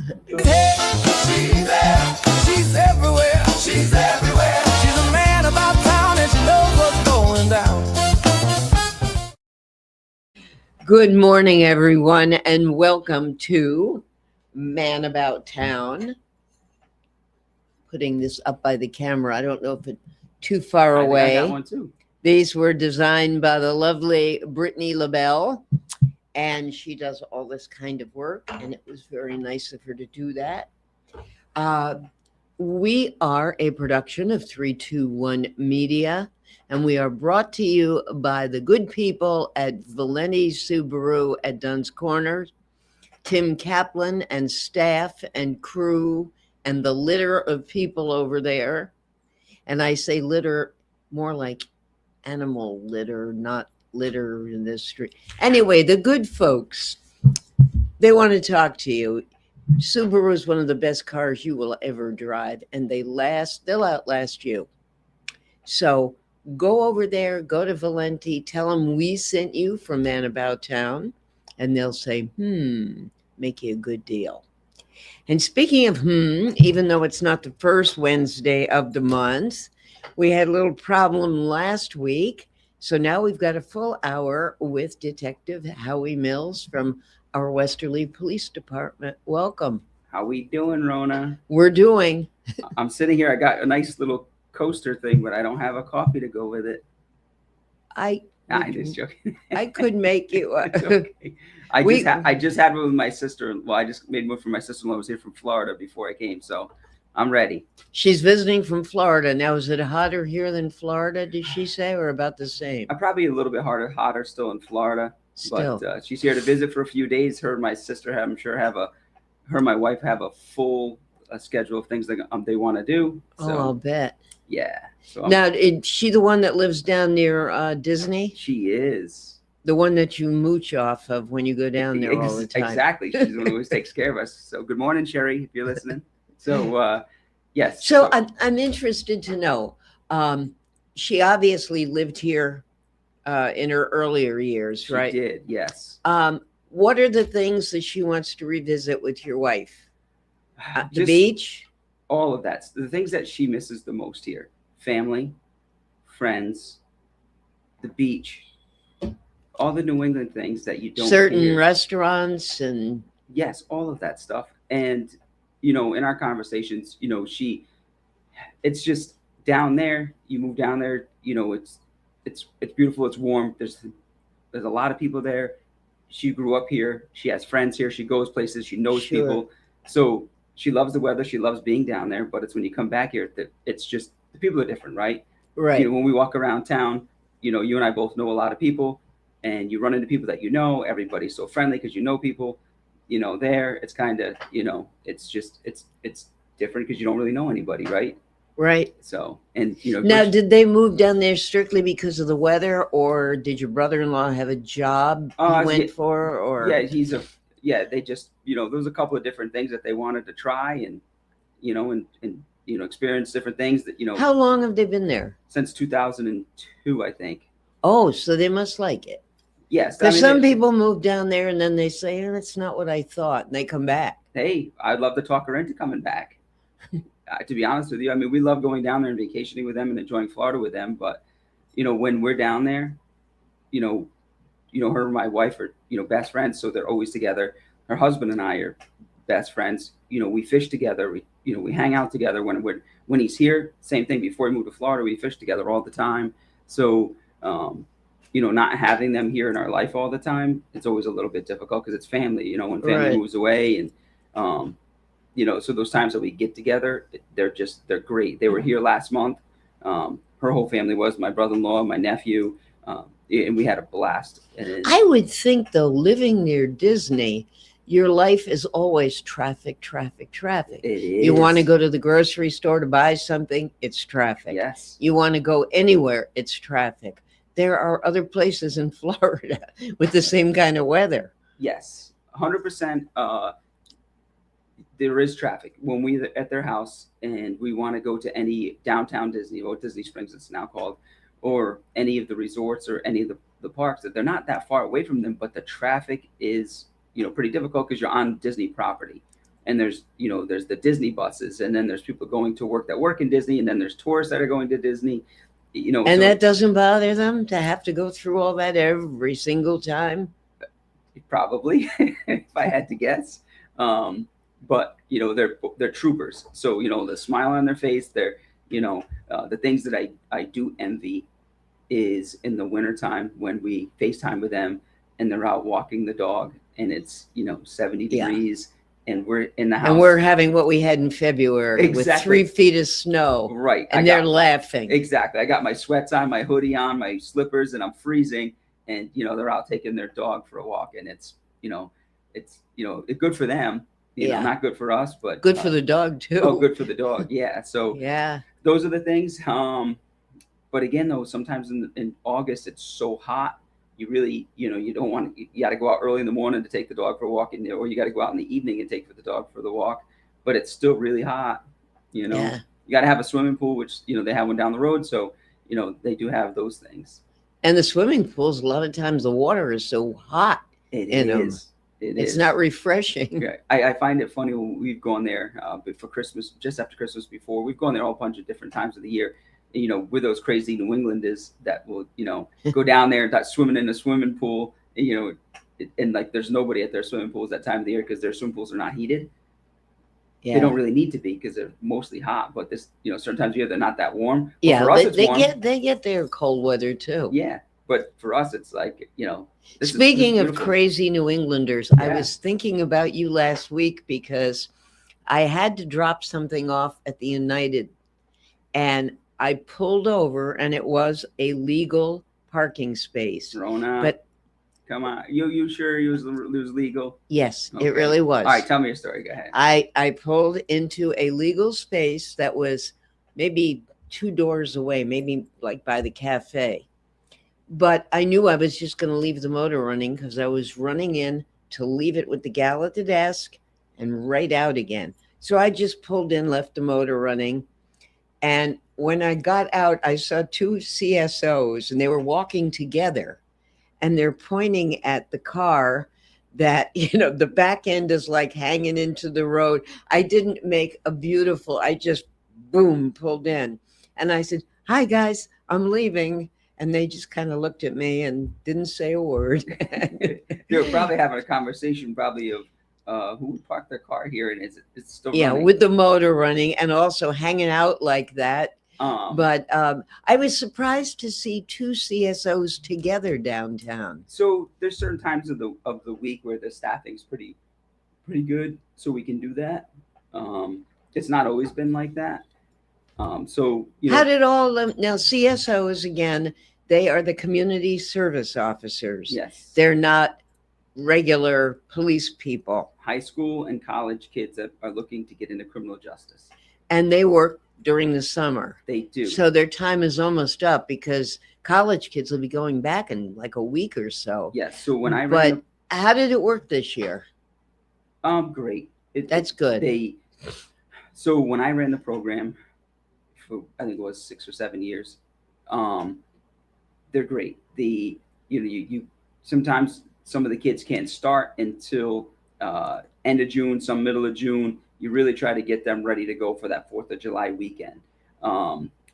Hey, she's there. She's everywhere. She's everywhere. She's a man about town and she knows what's going down. Good morning, everyone, and welcome to Man About Town. Putting this up by the camera. I don't know if it's too far I away. got one too. These were designed by the lovely Brittany LaBelle, and she does all this kind of work, and it was very nice of her to do that. We are a production of 321 Media, and we are brought to you by the good people at Valenti Subaru at Dunn's Corners, Tim Kaplan and staff and crew, and the litter of people over there. And I say litter more like animal litter, not litter in this street. Anyway, the good folks, they want to talk to you. Subaru is one of the best cars you will ever drive, and they'll outlast you. So go over there, go to Valenti, tell them we sent you from Man About Town, and they'll say, make you a good deal. And speaking of even though it's not the first Wednesday of the month, we had a little problem last week. So now we've got a full hour with Detective Howie Mills from our Westerly Police Department. Welcome. How we doing, Rona? We're doing. I'm sitting here. I got a nice little coaster thing, but I don't have a coffee to go with it. I'm just joking. I could make you. Okay. I just had one with my sister. Well, I just made one for my sister-in-law. Who was here from Florida before I came, so I'm ready. She's visiting from Florida. Now, is it hotter here than Florida, did she say, or about the same? I'm probably a little bit hotter still in Florida. Still. But she's here to visit for a few days. Her and my sister, her and my wife have a full schedule of things that they want to do. So, I'll bet. Yeah. So now, is she the one that lives down near Disney? She is. The one that you mooch off of when you go down there all the time. Exactly. She's the one who always takes care of us. So good morning, Sherry, if you're listening. So, yes. So I'm interested to know. She obviously lived here in her earlier years, right? She did, yes. What are the things that she wants to revisit with your wife? The Just beach? All of that. The things that she misses the most here. Family, friends, the beach, all the New England things that you don't certain hear. Restaurants and yes, all of that stuff. And in our conversations, it's just down there. You move down there, it's beautiful, it's warm. There's a lot of people there. She grew up here. She has friends here. She goes places. She knows people. So she loves the weather. She loves being down there. But it's when you come back here that it's just the people are different, right? Right. When we walk around town, you and I both know a lot of people, and you run into people that everybody's so friendly because people. There it's kind of it's different because you don't really know anybody, right? Right. So, and now, did they move down there strictly because of the weather, or did your brother-in-law have a job he went for? Or they just there was a couple of different things that they wanted to try, and experience different things that How long have they been there? Since 2002, I think. Oh, so they must like it. Yes, because some people move down there and then they say, that's not what I thought, and they come back. Hey, I'd love to talk her into coming back. To be honest with you, we love going down there and vacationing with them and enjoying Florida with them. But, when we're down there, her and my wife are, best friends. So they're always together. Her husband and I are best friends. We fish together. We hang out together when he's here. Same thing. Before we moved to Florida, we fish together all the time. So, not having them here in our life all the time, it's always a little bit difficult because it's family, when family moves away and, so those times that we get together, they're great. They were here last month. Her whole family was my brother-in-law, my nephew, and we had a blast. I would think, though, living near Disney, your life is always traffic. It is. You want to go to the grocery store to buy something, it's traffic. Yes. You want to go anywhere, it's traffic. There are other places in Florida with the same kind of weather. Yes, 100%. There is traffic when we at their house and we want to go to any downtown Disney, or Disney Springs it's now called, or any of the resorts or any of the parks, that they're not that far away from them, but the traffic is pretty difficult because you're on Disney property. and there's there's the Disney buses, and then there's people going to work that work in Disney, and then there's tourists that are going to Disney. And So that doesn't bother them to have to go through all that every single time? probably, if I had to guess. But they're troopers, so the smile on their face, the things that I do envy is in the wintertime when we FaceTime with them and they're out walking the dog and it's 70 Yeah. degrees and we're in the house And we're having what we had in February with Exactly. 3 feet of snow, right. and they're laughing. Exactly. I got my sweats on, my hoodie on, my slippers, and I'm freezing. And they're out taking their dog for a walk, and it's good for them. Yeah. Not good for us, but Good for the dog too. oh, good for the dog. Yeah. So Yeah. those are the things. But again, though, sometimes in August it's so hot. You really, you don't want to. You got to go out early in the morning to take the dog for a walk, or you got to go out in the evening and take the dog for the walk. But it's still really hot. Yeah. You got to have a swimming pool, which they have one down the road, so they do have those things. And the swimming pools, a lot of times the water is so hot. It In 'em. is. It's not refreshing. Yeah, I find it funny when we've gone there for Christmas, just after Christmas before. We've gone there a bunch of different times of the year. With those crazy New Englanders that will, go down there and start swimming in a swimming pool. And like there's nobody at their swimming pools that time of the year because their swimming pools are not heated. Yeah. They don't really need to be because they're mostly hot. But this, certain times of year they're not that warm. But Yeah, for us, it's warm. they get their cold weather too. Yeah, but for us, it's like this Speaking is of beautiful. crazy New Englanders, I Yeah. was thinking about you last week because I had to drop something off at the United, and I pulled over, and it was a legal parking space. Rona, But come on, you sure it was legal? yes, Okay. it really was. All right, tell me your story. Go ahead. I pulled into a legal space that was maybe 2 doors away, maybe like by the cafe. But I knew I was just going to leave the motor running because I was running in to leave it with the gal at the desk and right out again. So I just pulled in, left the motor running. And when I got out, I saw 2 CSOs and they were walking together and they're pointing at the car that, the back end is like hanging into the road. I didn't make I just boom, pulled in. And I said, "Hi guys, I'm leaving." And they just kind of looked at me and didn't say a word. They're probably having a conversation, probably of who would park their car here, and it's still running. with the motor running and also hanging out like that. But I was surprised to see 2 CSOs together downtown. So there's certain times of the week where the staffing's pretty good, so we can do that. It's not always been like that. So How did all now CSOs again? They are the community service officers. yes, They're not regular police people, high school and college kids that are looking to get into criminal justice. and they work during the summer. They do. So their time is almost up because college kids will be going back in like a week or so. Yes. So when I But how did it work this year? great. That's good. So when I ran the program for I think it was 6 or 7 years, they're great. You sometimes some of the kids can't start until end of June, some middle of June. You really try to get them ready to go for that 4th of July weekend.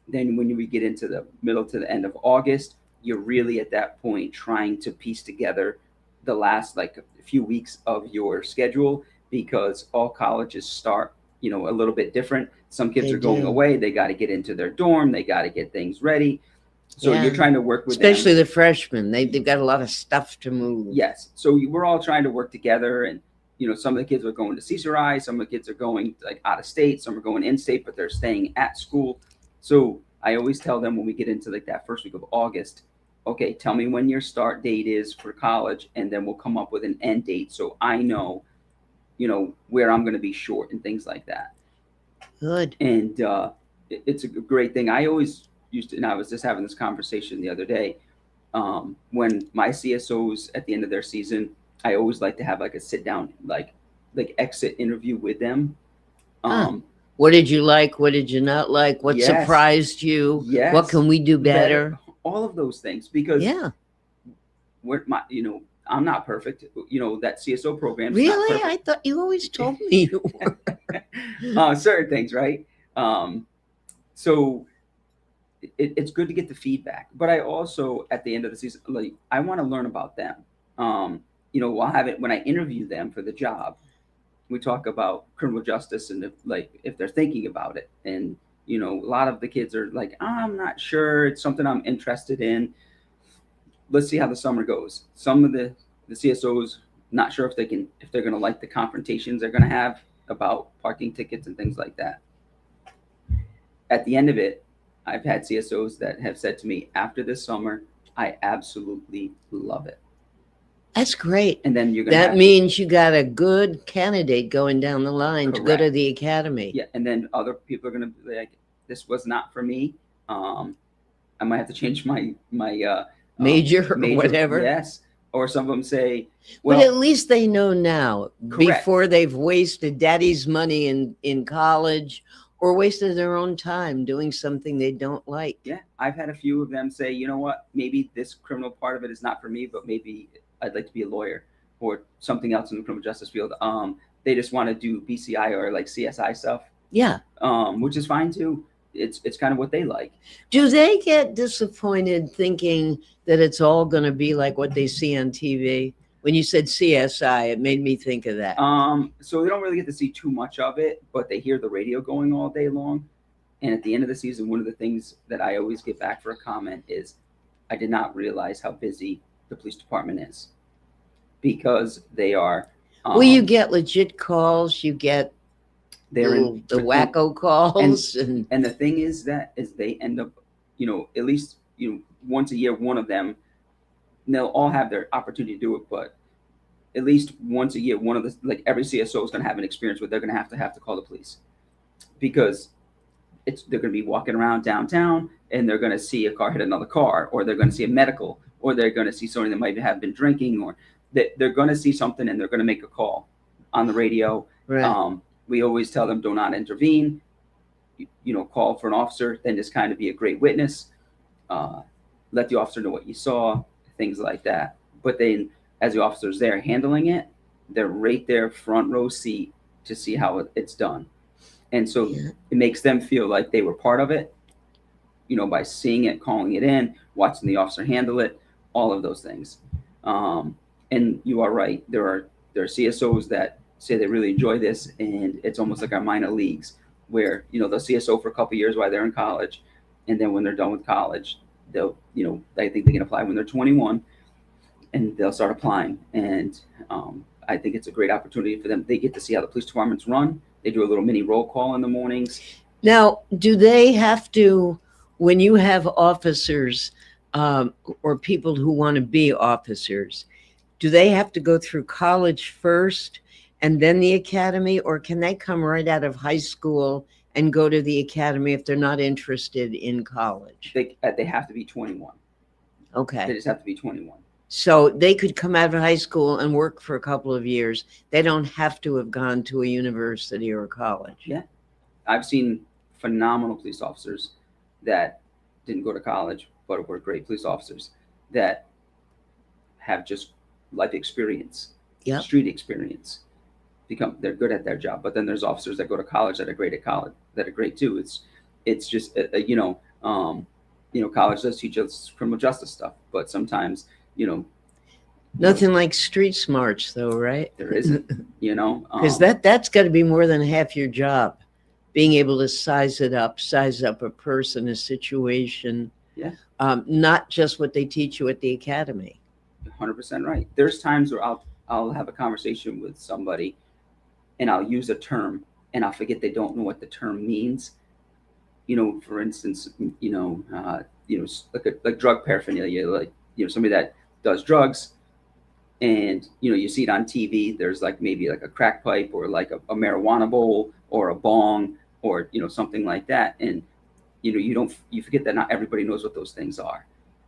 Then when we get into the middle to the end of August, you're really at that point trying to piece together the last like a few weeks of your schedule because all colleges start, a little bit different. Some kids They are going do. away. They got to get into their dorm. They got to get things ready. So Yeah. you're trying to work with Especially them. the freshmen. They've got a lot of stuff to move. Yes. So we're all trying to work together. And, some of the kids are going to CSRI. Some of the kids are going like out of state. Some are going in state, but they're staying at school. So I always tell them when we get into like that first week of August, okay, tell me when your start date is for college. And then we'll come up with an end date. So I know, where I'm going to be short and things like that. Good. And it's a great thing. I always used to, and I was just having this conversation the other day. When my CSOs at the end of their season, I always like to have like a sit down, like exit interview with them. What did you like? What did you not like? What Yes. surprised you? Yes. What can we do better? All of those things, because Yeah. we're I'm not perfect. That CSO program. Really? I thought you always told me you were. Certain things, right? So it's good to get the feedback, but I also, at the end of the season, like, I want to learn about them. I'll have it when I interview them for the job. We talk about criminal justice and if they're thinking about it, and a lot of the kids are like, I'm not sure, it's something I'm interested in. Let's see how the summer goes. Some of the CSOs not sure if they're going to like the confrontations they're going to have about parking tickets and things like that. At the end of it, I've had CSOs that have said to me, after this summer, I absolutely love it. That's great. And then that means you got a good candidate going down the line. Correct. To go to the academy. Yeah, and then other people are going to be like, this was not for me. I might have to change my major or whatever. Yes. Or some of them say, well, but at least they know now. Correct. Before they've wasted daddy's money in college or wasted their own time doing something they don't like. Yeah, I've had a few of them say, you know what, maybe this criminal part of it is not for me, but maybe I'd like to be a lawyer or something else in the criminal justice field. They just want to do BCI or like CSI stuff. Yeah. Which is fine too. It's kind of what they like. Do they get disappointed thinking that it's all going to be like what they see on TV? When you said CSI, it made me think of that. So they don't really get to see too much of it, but they hear the radio going all day long. And at the end of the season, one of the things that I always get back for a comment is, I did not realize how busy the police department is, because they are. Well, you get legit calls. You get the wacko calls, and the thing is they end up, at least once a year, one of them. They'll all have their opportunity to do it, but at least once a year, one of the, like, every CSO is going to have an experience where they're going to have to call the police, because they're going to be walking around downtown and they're going to see a car hit another car, or they're going to see a medical, or they're going to see somebody that might have been drinking, or they're going to see something and they're going to make a call on the radio. Right. We always tell them, do not intervene. Call for an officer, then just kind of be a great witness. Let the officer know what you saw. Things like that. But then as the officer's there handling it, they're right there front row seat to see how it's done. And so it makes them feel like they were part of it, by seeing it, calling it in, watching the officer handle it, all of those things. And you are right. There are CSOs that say they really enjoy this, and it's almost like our minor leagues, where, they'll CSO for a couple of years while they're in college. And then when they're done with college, they'll, I think they can apply when they're 21, and they'll start applying. And I think it's a great opportunity for them. They get to see how the police departments run. They do a little mini roll call in the mornings. Now, do they have to, when you have officers or people who want to be officers, do they have to go through college first and then the academy, or can they come right out of high school and go to the academy if they're not interested in college? They have to be 21. Okay. They just have to be 21. So they could come out of high school and work for a couple of years. They don't have to have gone to a university or a college. Yeah. I've seen phenomenal police officers that didn't go to college, but were great police officers that have just life experience, street experience. They're good at their job. But then there's officers that go to college that are great at college, that are great too. It's just college does teach us criminal justice stuff, but sometimes nothing like street smarts, though, right? There isn't, because that's got to be more than half your job, being able to size up a person, a situation. Yeah. Not just what they teach you at the academy. 100% right. There's times where I'll have a conversation with somebody, and I'll use a term, and I'll forget they don't know what the term means. For instance, like drug paraphernalia, like, somebody that does drugs, and, you see it on TV, there's like maybe like a crack pipe, or like a marijuana bowl, or a bong, or, something like that. And, you forget that not everybody knows what those things are.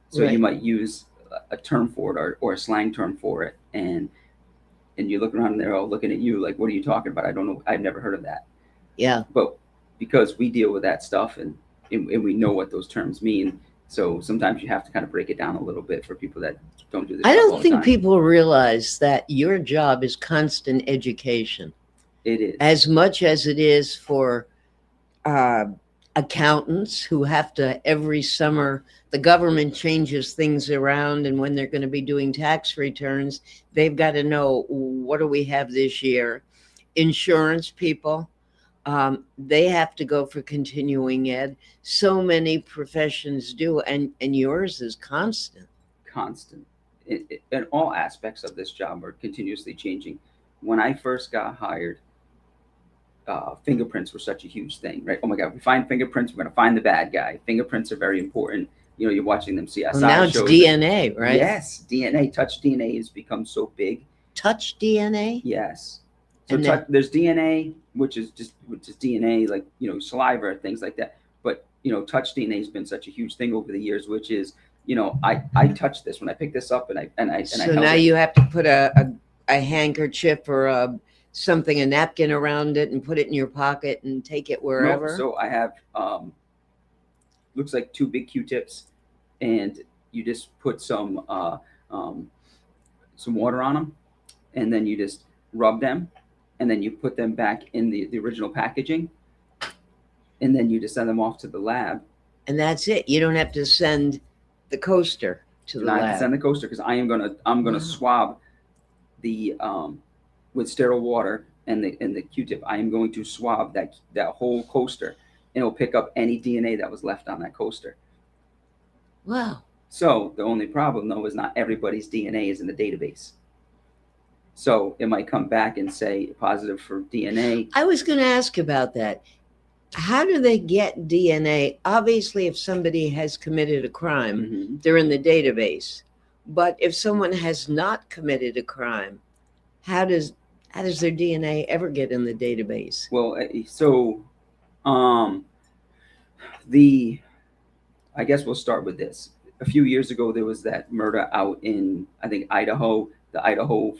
So You might use a term for it, or a slang term for it. And you look around and they're all looking at you like, what are you talking about? I don't know. I've never heard of that. Yeah. But because we deal with that stuff and we know what those terms mean, So sometimes you have to kind of break it down a little bit for people that don't do this. I job all don't the think time. people realize that your job is constant education It is. as much as it is for uh, accountants who have to every summer. The government changes things around, and when they're going to be doing tax returns, they've got to know what do we have this year. Insurance people, they have to go for continuing ed. So many professions do, and yours is constant. Constant. And all aspects of this job are continuously changing. When I first got hired, fingerprints were such a huge thing, right? Oh my God, we find fingerprints, we're going to find the bad guy. Fingerprints are very important. You know, you're watching them CSI Well, now it's shows. DNA, right? Yes, DNA, touch DNA has become so big. Touch DNA. Yes. So And then- there's DNA, which is DNA, like, you know, saliva, things like that. But, you know, touch DNA has been such a huge thing over the years, which is, you know, I touched this when I picked this up and I So held now it. you have to put a handkerchief or a napkin around it and put it in your pocket and take it wherever. No, so I have looks like two big Q-tips, and you just put some water on them, and then you just rub them, and then you put them back in the original packaging, and then you just send them off to the lab. And that's it. You don't have to send the coaster to the And I have to lab. send the coaster because I'm gonna Wow. swab the with sterile water and the Q-tip. I am going to swab that whole coaster, and it'll pick up any DNA that was left on that coaster. Wow. So the only problem though is not everybody's DNA is in the database. So it might come back and say positive for DNA. I was going to ask about that. How do they get DNA? Obviously, if somebody has committed a crime, Mhm. they're in the database. But if someone has not committed a crime, how does their DNA ever get in the database? Well, so the I guess we'll start with this. A few years ago, there was that murder out in, I think, Idaho, the Idaho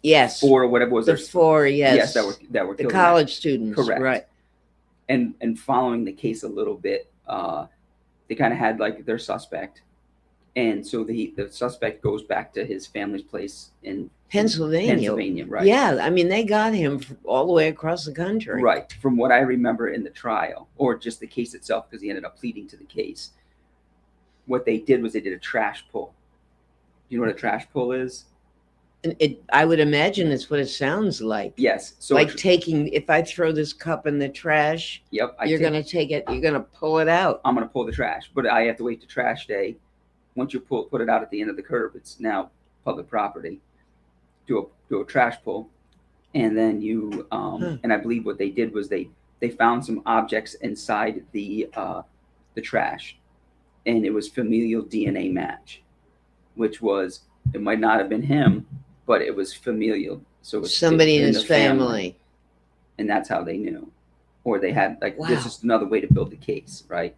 Yes. 4 or whatever it was. The There's- 4, yes. Yes, that were the killed. college students. Correct. Right. And following the case a little bit, they kind of had like their suspect, and so the suspect goes back to his family's place in Pennsylvania. right? Yeah, I mean, they got him all the way across the country. Right. From what I remember in the trial, or just the case itself, because he ended up pleading to the case, what they did was they did a trash pull. Do you know what a trash pull is? And I would imagine it's what it sounds like. Yes. So Like taking, if I throw this cup in the trash, yep, you're going to take it, you're going to pull it out. I'm going to pull the trash, but I have to wait to trash day. Once you put it out at the end of the curb, it's now public property. Do a trash pull, and then you and I believe what they did was they found some objects inside the trash, and it was familial DNA match, which was, it might not have been him, but it was familial. So it was Somebody in the his family. and that's how they knew, or they had like Wow. this is another way to build the case, right?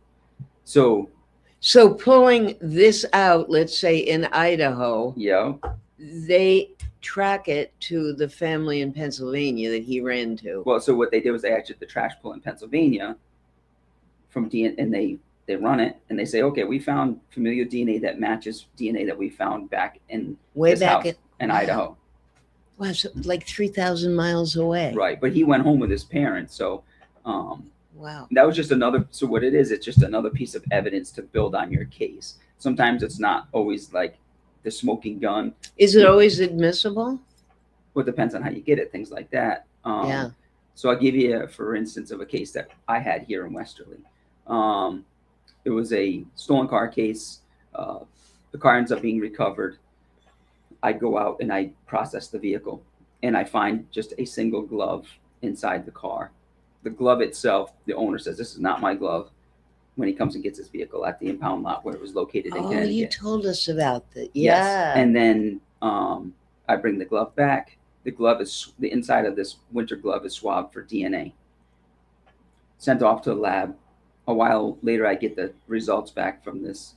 So pulling this out, let's say in Idaho, yeah, they track it to the family in Pennsylvania that he ran to. well, so what they did was they actually did the trash pull in Pennsylvania from DNA, and they run it and they say, okay, we found familial DNA that matches DNA that we found back in Way this back house in Idaho. Wow, so like 3,000 miles away. Right, but he went home with his parents, so Wow. that was just another. So what it is, it's just another piece of evidence to build on your case. Sometimes it's not always like the smoking gun. Is it always admissible? Well, it depends on how you get it, things like that. Yeah. So I'll give you, for instance, of a case that I had here in Westerly. It was a stolen car case. The car ends up being recovered. I go out and I process the vehicle, and I find just a single glove inside the car. The glove itself, the owner says, this is not my glove, when he comes and gets his vehicle at the impound lot where it was located in Oh, Connecticut. you told us about that. Yes. Yeah. And then I bring the glove back. The inside of this winter glove is swabbed for DNA. Sent off to the lab. A while later, I get the results back from this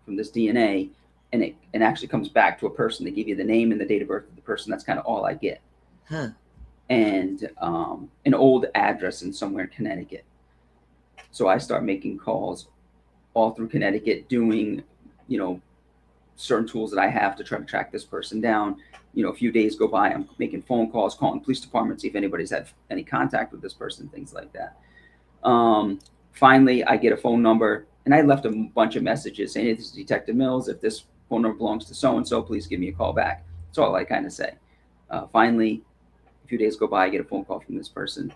DNA, and it actually comes back to a person. They give you the name and the date of birth of the person. That's kind of all I get. Huh. And an old address in somewhere in Connecticut. So I start making calls all through Connecticut doing, certain tools that I have to try to track this person down. A few days go by, I'm making phone calls, calling police departments, see if anybody's had any contact with this person, things like that. Finally, I get a phone number, and I left a bunch of messages saying, hey, this is Detective Mills. If this phone number belongs to so-and-so, please give me a call back. That's all I kind of say. Finally, a few days go by, I get a phone call from this person,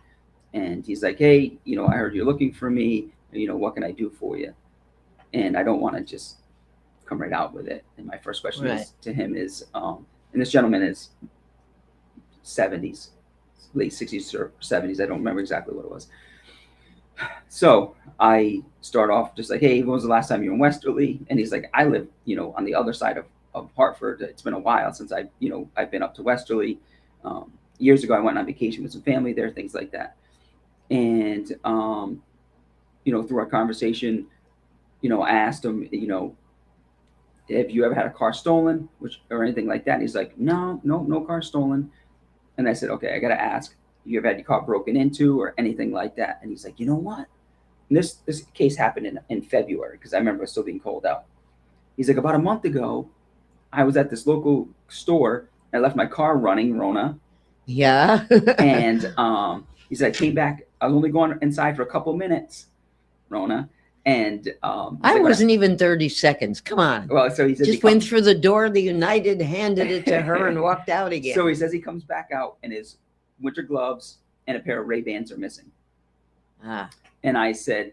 and he's like, hey, I heard you're looking for me. What can I do for you? And I don't want to just come right out with it. And my first question to him is, and this gentleman is 70s, late 60s or 70s. I don't remember exactly what it was. So I start off just like, hey, when was the last time you were in Westerly? And he's like, I live, on the other side of Hartford. It's been a while since I've been up to Westerly. Years ago, I went on vacation with some family there, things like that. And, through our conversation, I asked him, have you ever had a car stolen, or anything like that? And he's like, no car stolen. And I said, okay, I got to ask, you ever had your car broken into or anything like that? And he's like, you know what? And this case happened in February, because I remember it still being cold out. He's like, about a month ago, I was at this local store. I left my car running, Rona. Yeah. And he said, I came back. I was only going inside for a couple minutes, Rona. And I wasn't even 30 seconds. Come on. Well, so he says just went through the door of the United, handed it to her, and walked out again. So he says he comes back out, and his winter gloves and a pair of Ray-Bans are missing. And I said,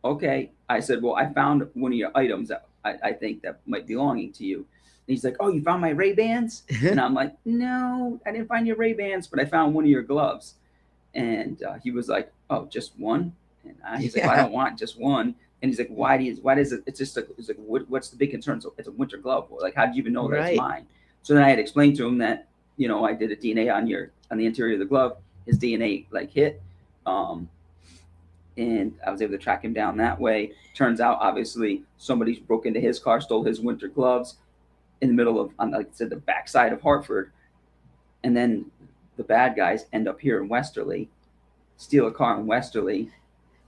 okay. I said, well, I found one of your items that I think that might be belonging to you. And he's like, oh, you found my Ray-Bans? And I'm like, no, I didn't find your Ray-Bans, but I found one of your gloves. And he was like, oh, just one? And he's like, well, I don't want just one. And he's like, why does it? It's just like, it's like, what's the big concern? So it's a winter glove. Like, how did you even know that it's mine? So then I had explained to him that, I did a DNA on the interior of the glove. His DNA hit. And I was able to track him down that way. Turns out, obviously, somebody broke into his car, stole his winter gloves in the middle of, like I said, the backside of Hartford. And then the bad guys end up here in Westerly, steal a car in Westerly.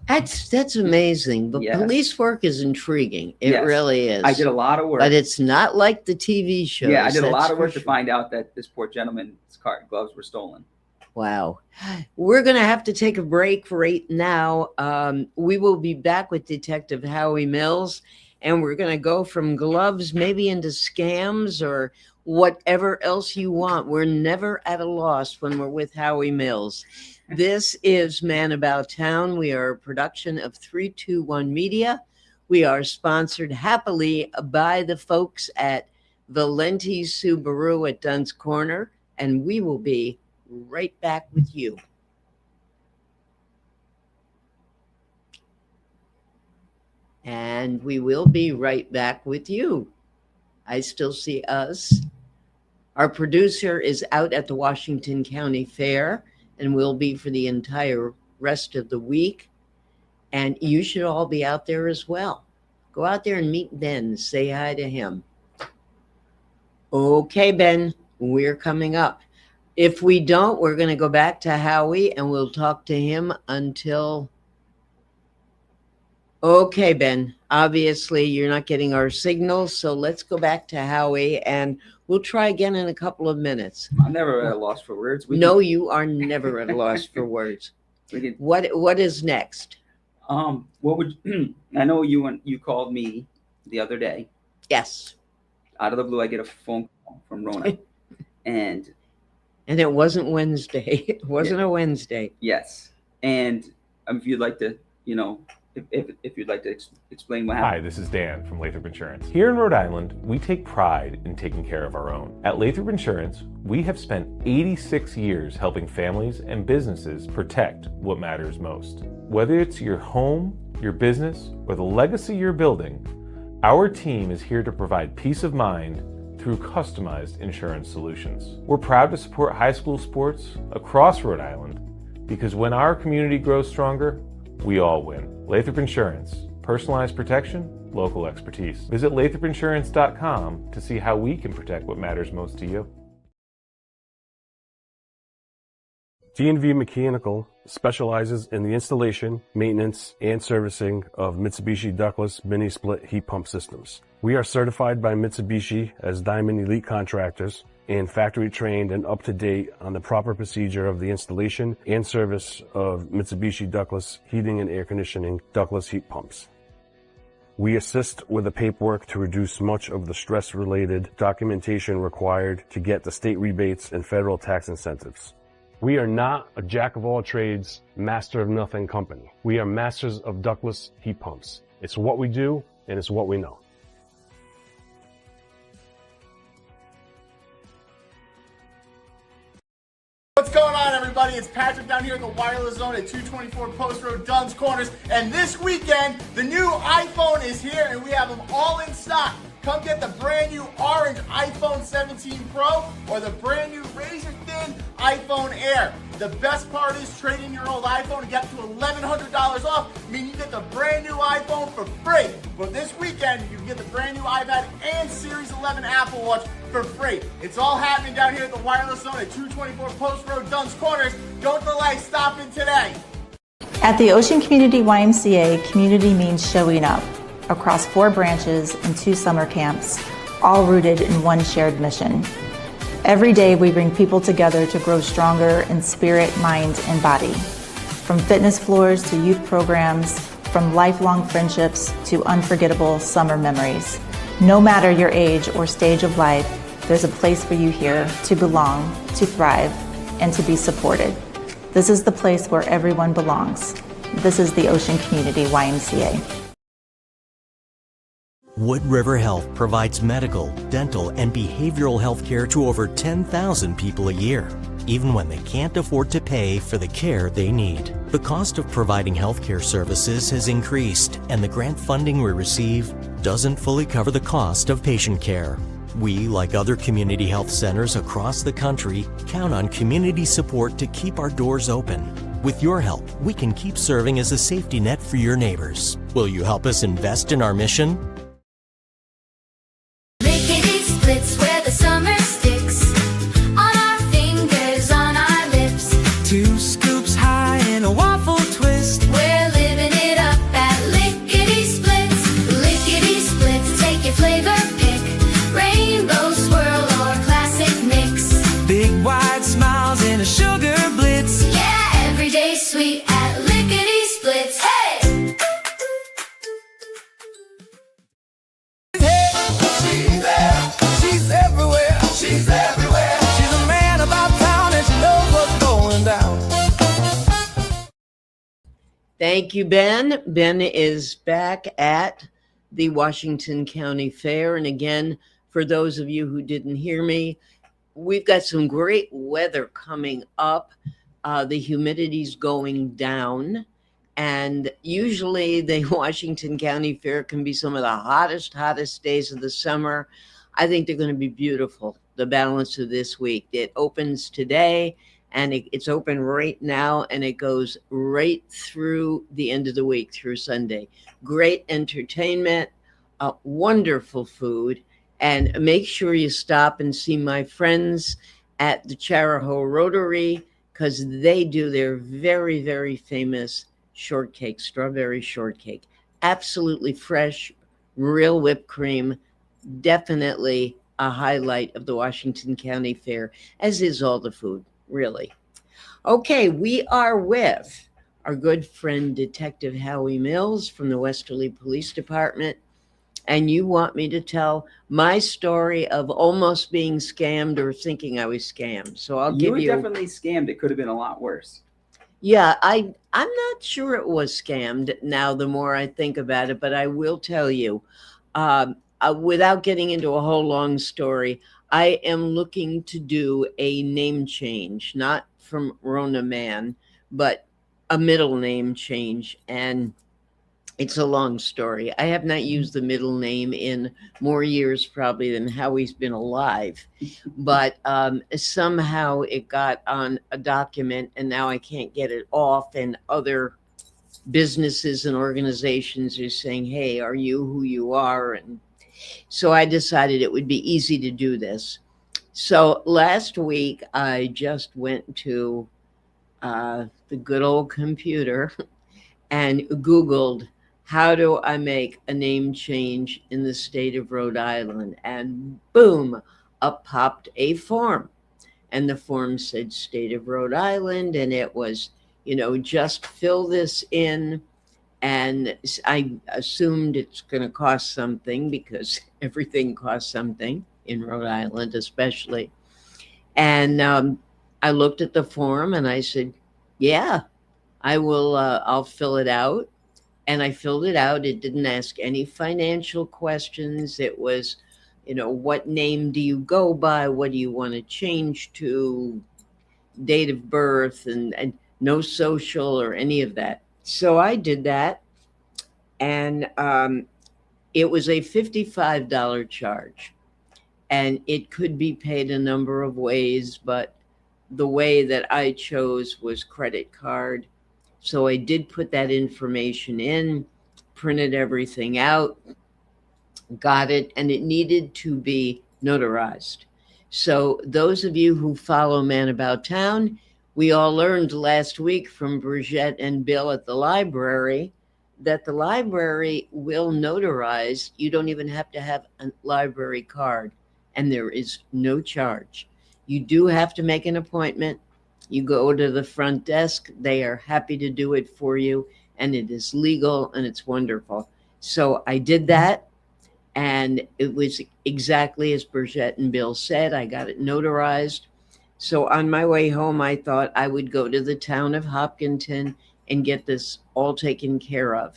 That's amazing. But police work is intriguing. It really is. I did a lot of work. But it's not like the TV shows. Yeah, I did a lot of work to find out that this poor gentleman's gloves were stolen. Wow. We're going to have to take a break right now. We will be back with Detective Howie Mills, and we're going to go from gloves maybe into scams or whatever else you want. We're never at a loss when we're with Howie Mills. This is Man About Town. We are a production of 321 Media. We are sponsored happily by the folks at Valenti Subaru at Dunn's Corner, and we will be right back with you. And we will be right back with you. I still see us. Our producer is out at the Washington County Fair and will be for the entire rest of the week. And you should all be out there as well. Go out there and meet Ben. Say hi to him. Okay, Ben, we're coming up. If we don't, we're going to go back to Howie and we'll talk to him until... Okay, Ben, obviously you're not getting our signal, so let's go back to Howie and we'll try again in a couple of minutes. I'm never at a loss for words. You are never at a loss for words. What is next? What would I know you called me the other day. Yes. Out of the blue, I get a phone call from Rona. And it wasn't Wednesday. It wasn't a Wednesday. Yes. And if you'd like to, if you'd like to explain what happened. Hi, this is Dan from Lathrop Insurance. Here in Rhode Island, we take pride in taking care of our own. At Lathrop Insurance, we have spent 86 years helping families and businesses protect what matters most. Whether it's your home, your business, or the legacy you're building, our team is here to provide peace of mind through customized insurance solutions. We're proud to support high school sports across Rhode Island because when our community grows stronger, we all win. Lathrop Insurance, personalized protection, local expertise. Visit lathropinsurance.com to see how we can protect what matters most to you. G&V Mechanical specializes in the installation, maintenance, and servicing of Mitsubishi Ductless mini split heat pump systems. We are certified by Mitsubishi as Diamond Elite Contractors and factory trained and up to date on the proper procedure of the installation and service of Mitsubishi Ductless heating and air conditioning ductless heat pumps. We assist with the paperwork to reduce much of the stress-related documentation required to get the state rebates and federal tax incentives. We are not a jack-of-all-trades, master-of-nothing company. We are masters of ductless heat pumps. It's what we do, and it's what we know. What's going on, everybody? It's Patrick down here at the Wireless Zone at 224 Post Road, Dunn's Corners. And this weekend, the new iPhone is here, and we have them all in stock. Come get the brand new orange iPhone 17 Pro or the brand new razor-thin iPhone Air. The best part is trading your old iPhone and get up to $1,100 off. I mean, you get the brand new iPhone for free. But this weekend, you can get the brand new iPad and Series 11 Apple Watch for free. It's all happening down here at the Wireless Zone at 224 Post Road, Dunn's Corners. Don't delay. Stop in today. At the Ocean Community YMCA, community means showing up across 4 branches and 2 summer camps, all rooted in one shared mission. Every day we bring people together to grow stronger in spirit, mind, and body. From fitness floors to youth programs, from lifelong friendships to unforgettable summer memories. No matter your age or stage of life, there's a place for you here to belong, to thrive, and to be supported. This is the place where everyone belongs. This is the Ocean Community YMCA. Wood River Health provides medical, dental, and behavioral health care to over 10,000 people a year, even when they can't afford to pay for the care they need. The cost of providing healthcare services has increased, and the grant funding we receive doesn't fully cover the cost of patient care. We, like other community health centers across the country, count on community support to keep our doors open. With your help, we can keep serving as a safety net for your neighbors. Will you help us invest in our mission? Splits where the summer sticks on our fingers, on our lips. 2 scoops high and a waffle twist. We're living it up at Lickety Splits. Lickety Splits, take your flavor pick. Rainbow swirl or classic mix. Big wide smiles and a sugar blitz. Yeah, everyday sweet at Lickety Splits. Hey! She's everywhere. She's everywhere. She's a man about town and she knows what's going down. Thank you, Ben. Ben is back at the Washington County Fair. And again, for those of you who didn't hear me, we've got some great weather coming up. The humidity's going down. And usually the Washington County Fair can be some of the hottest days of the summer. I think they're going to be beautiful the balance of this week. It opens today and it's open right now and it goes right through the end of the week through Sunday. Great entertainment, wonderful food, and make sure you stop and see my friends at the Charahoe Rotary because they do their very, very famous shortcake, strawberry shortcake. Absolutely fresh, real whipped cream. Definitely a highlight of the Washington County Fair, as is all the food, really. Okay, we are with our good friend, Detective Howie Mills from the Westerly Police Department. And you want me to tell my story of almost being scammed or thinking I was scammed. So I'll give you. You were definitely scammed. It could have been a lot worse. Yeah, I'm not sure it was scammed now the more I think about it, but I will tell you, without getting into a whole long story, I am looking to do a name change, not from Rona Mann, but a middle name change. And it's a long story. I have not used the middle name in more years probably than Howie's been alive. But somehow it got on a document and now I can't get it off. And other businesses and organizations are saying, hey, are you who you are? And so I decided it would be easy to do this. So last week I just went to the good old computer and Googled, how do I make a name change in the state of Rhode Island? And boom, up popped a form. And the form said state of Rhode Island. And it was, just fill this in. And I assumed it's going to cost something because everything costs something in Rhode Island, especially. And I looked at the form and I said, yeah, I will, I'll fill it out. And I filled it out. It didn't ask any financial questions. It was, what name do you go by? What do you want to change to? Date of birth, and no social or any of that. So I did that. And it was a $55 charge. And it could be paid a number of ways, but the way that I chose was credit card. So I did put that information in, printed everything out, got it, and it needed to be notarized. So those of you who follow Man About Town, we all learned last week from Bridget and Bill at the library that the library will notarize. You don't even have to have a library card, and there is no charge. You do have to make an appointment. You go to the front desk. They are happy to do it for you, and it is legal, and it's wonderful. So I did that, and it was exactly as Bridget and Bill said. I got it notarized. So on my way home, I thought I would go to the town of Hopkinton and get this all taken care of.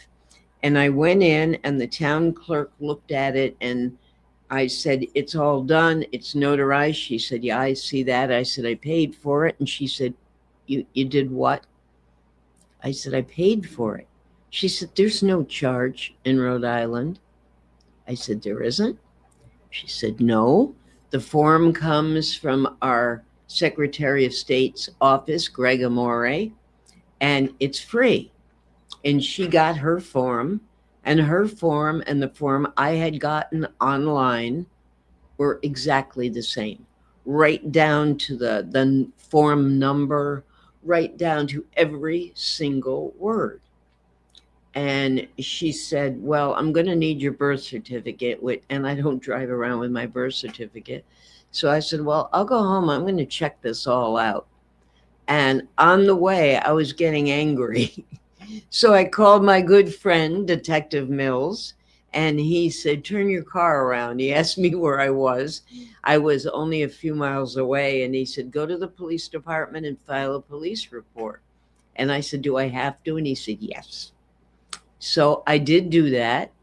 And I went in, and the town clerk looked at it, and I said, it's all done. It's notarized. She said, yeah, I see that. I said, I paid for it. And she said, you did what? I said, I paid for it. She said, there's no charge in Rhode Island. I said, there isn't? She said, no. The form comes from our Secretary of State's office, Greg Amore, and it's free. And she got her form. And her form and the form I had gotten online were exactly the same, right down to the form number, right down to every single word. And she said, well, I'm going to need your birth certificate. And I don't drive around with my birth certificate. So I said, well, I'll go home. I'm going to check this all out. And on the way, I was getting angry. So I called my good friend, Detective Mills, and he said, turn your car around. He asked me where I was. I was only a few miles away. And he said, go to the police department and file a police report. And I said, do I have to? And he said, yes. So I did do that.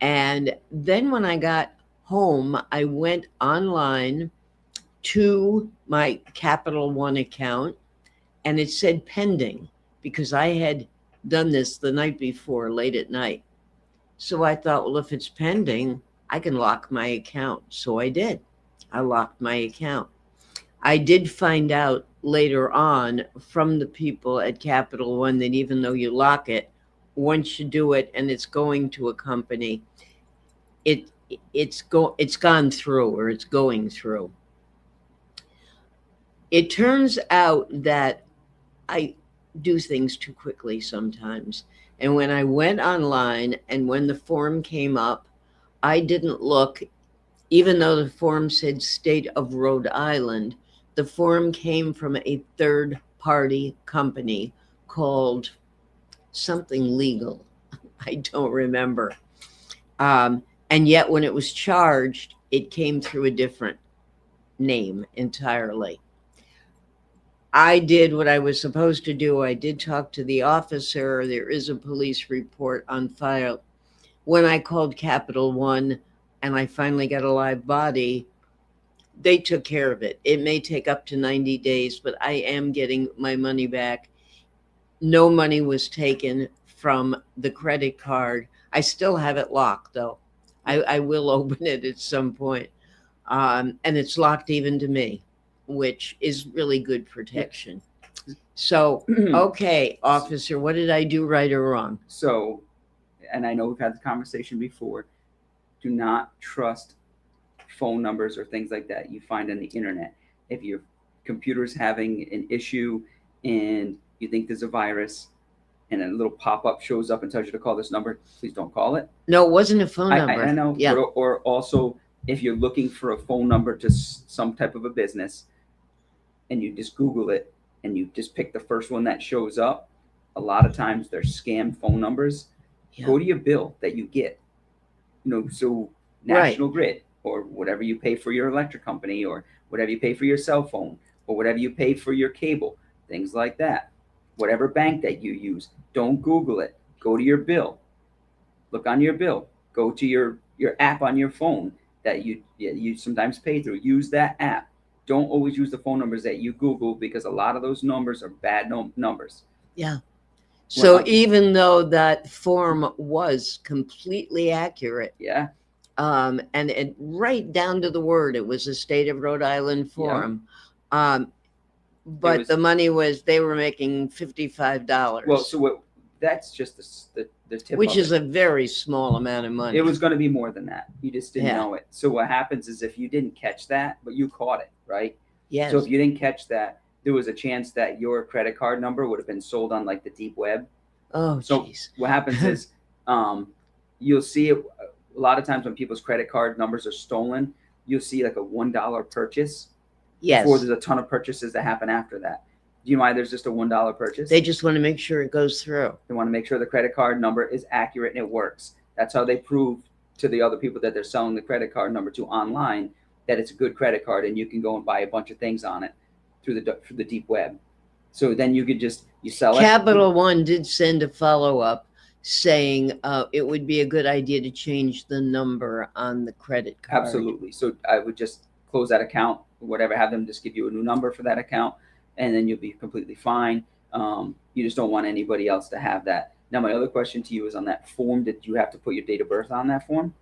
And then when I got home, I went online to my Capital One account, and it said pending because I had done this the night before, late at night. So I thought, well, if it's pending, I can lock my account. So I did. I locked my account. I did find out later on from the people at Capital One that even though you lock it, once you do it and it's going to a company, it's gone through, or it's going through. It turns out that I do things too quickly sometimes. And when I went online and when the form came up, I didn't look, even though the form said state of Rhode Island, the form came from a third party company called something legal. I don't remember. And yet when it was charged, it came through a different name entirely. I did what I was supposed to do. I did talk to the officer. There is a police report on file. When I called Capital One and I finally got a live body, they took care of it. It may take up to 90 days, but I am getting my money back. No money was taken from the credit card. I still have it locked, though. I will open it at some point. And it's locked even to me, which is really good protection. So, okay, officer, what did I do right or wrong? So, and I know we've had the conversation before, do not trust phone numbers or things like that you find on the internet. If your computer's having an issue and you think there's a virus, and a little pop-up shows up and tells you to call this number, please don't call it. No, it wasn't a phone number. I know. Yeah. Or also, if you're looking for a phone number to some type of a business, and you just Google it, and you just pick the first one that shows up, a lot of times they're scam phone numbers. Yeah. Go to your bill that you get. So National Grid, or whatever you pay for your electric company, or whatever you pay for your cell phone, or whatever you pay for your cable, things like that. Whatever bank that you use, don't Google it. Go to your bill. Look on your bill. Go to your app on your phone that you sometimes pay through. Use that app. Don't always use the phone numbers that you Google, because a lot of those numbers are bad numbers. Yeah. So Well, even though that form was completely accurate, yeah, and it right down to the word, it was a state of Rhode Island form. But the money they were making $55. Well, so that's just the tip, which of is it. a very small amount of money. It was going to be more than that. You just didn't Yeah. know it. So what happens is, if you didn't catch that, but you caught it, right? Yes. So if you didn't catch that, there was a chance that your credit card number would have been sold on like the deep web. Oh, So jeez. what happens is, you'll see it a lot of times when people's credit card numbers are stolen. You'll see like a $1 purchase. Yes. Before there's a ton of purchases that happen after that. Do you know why there's just a $1 purchase? They just want to make sure it goes through. They want to make sure the credit card number is accurate and it works. That's how they prove to the other people that they're selling the credit card number to online that it's a good credit card, and you can go and buy a bunch of things on it through the deep web. So then you could you sell it. Capital One did send a follow-up saying it would be a good idea to change the number on the credit card. Absolutely. So I would just close that account, whatever, have them just give you a new number for that account, and then you'll be completely fine. You just don't want anybody else to have that. Now, my other question to you is, on that form, did you have to put your date of birth on that form?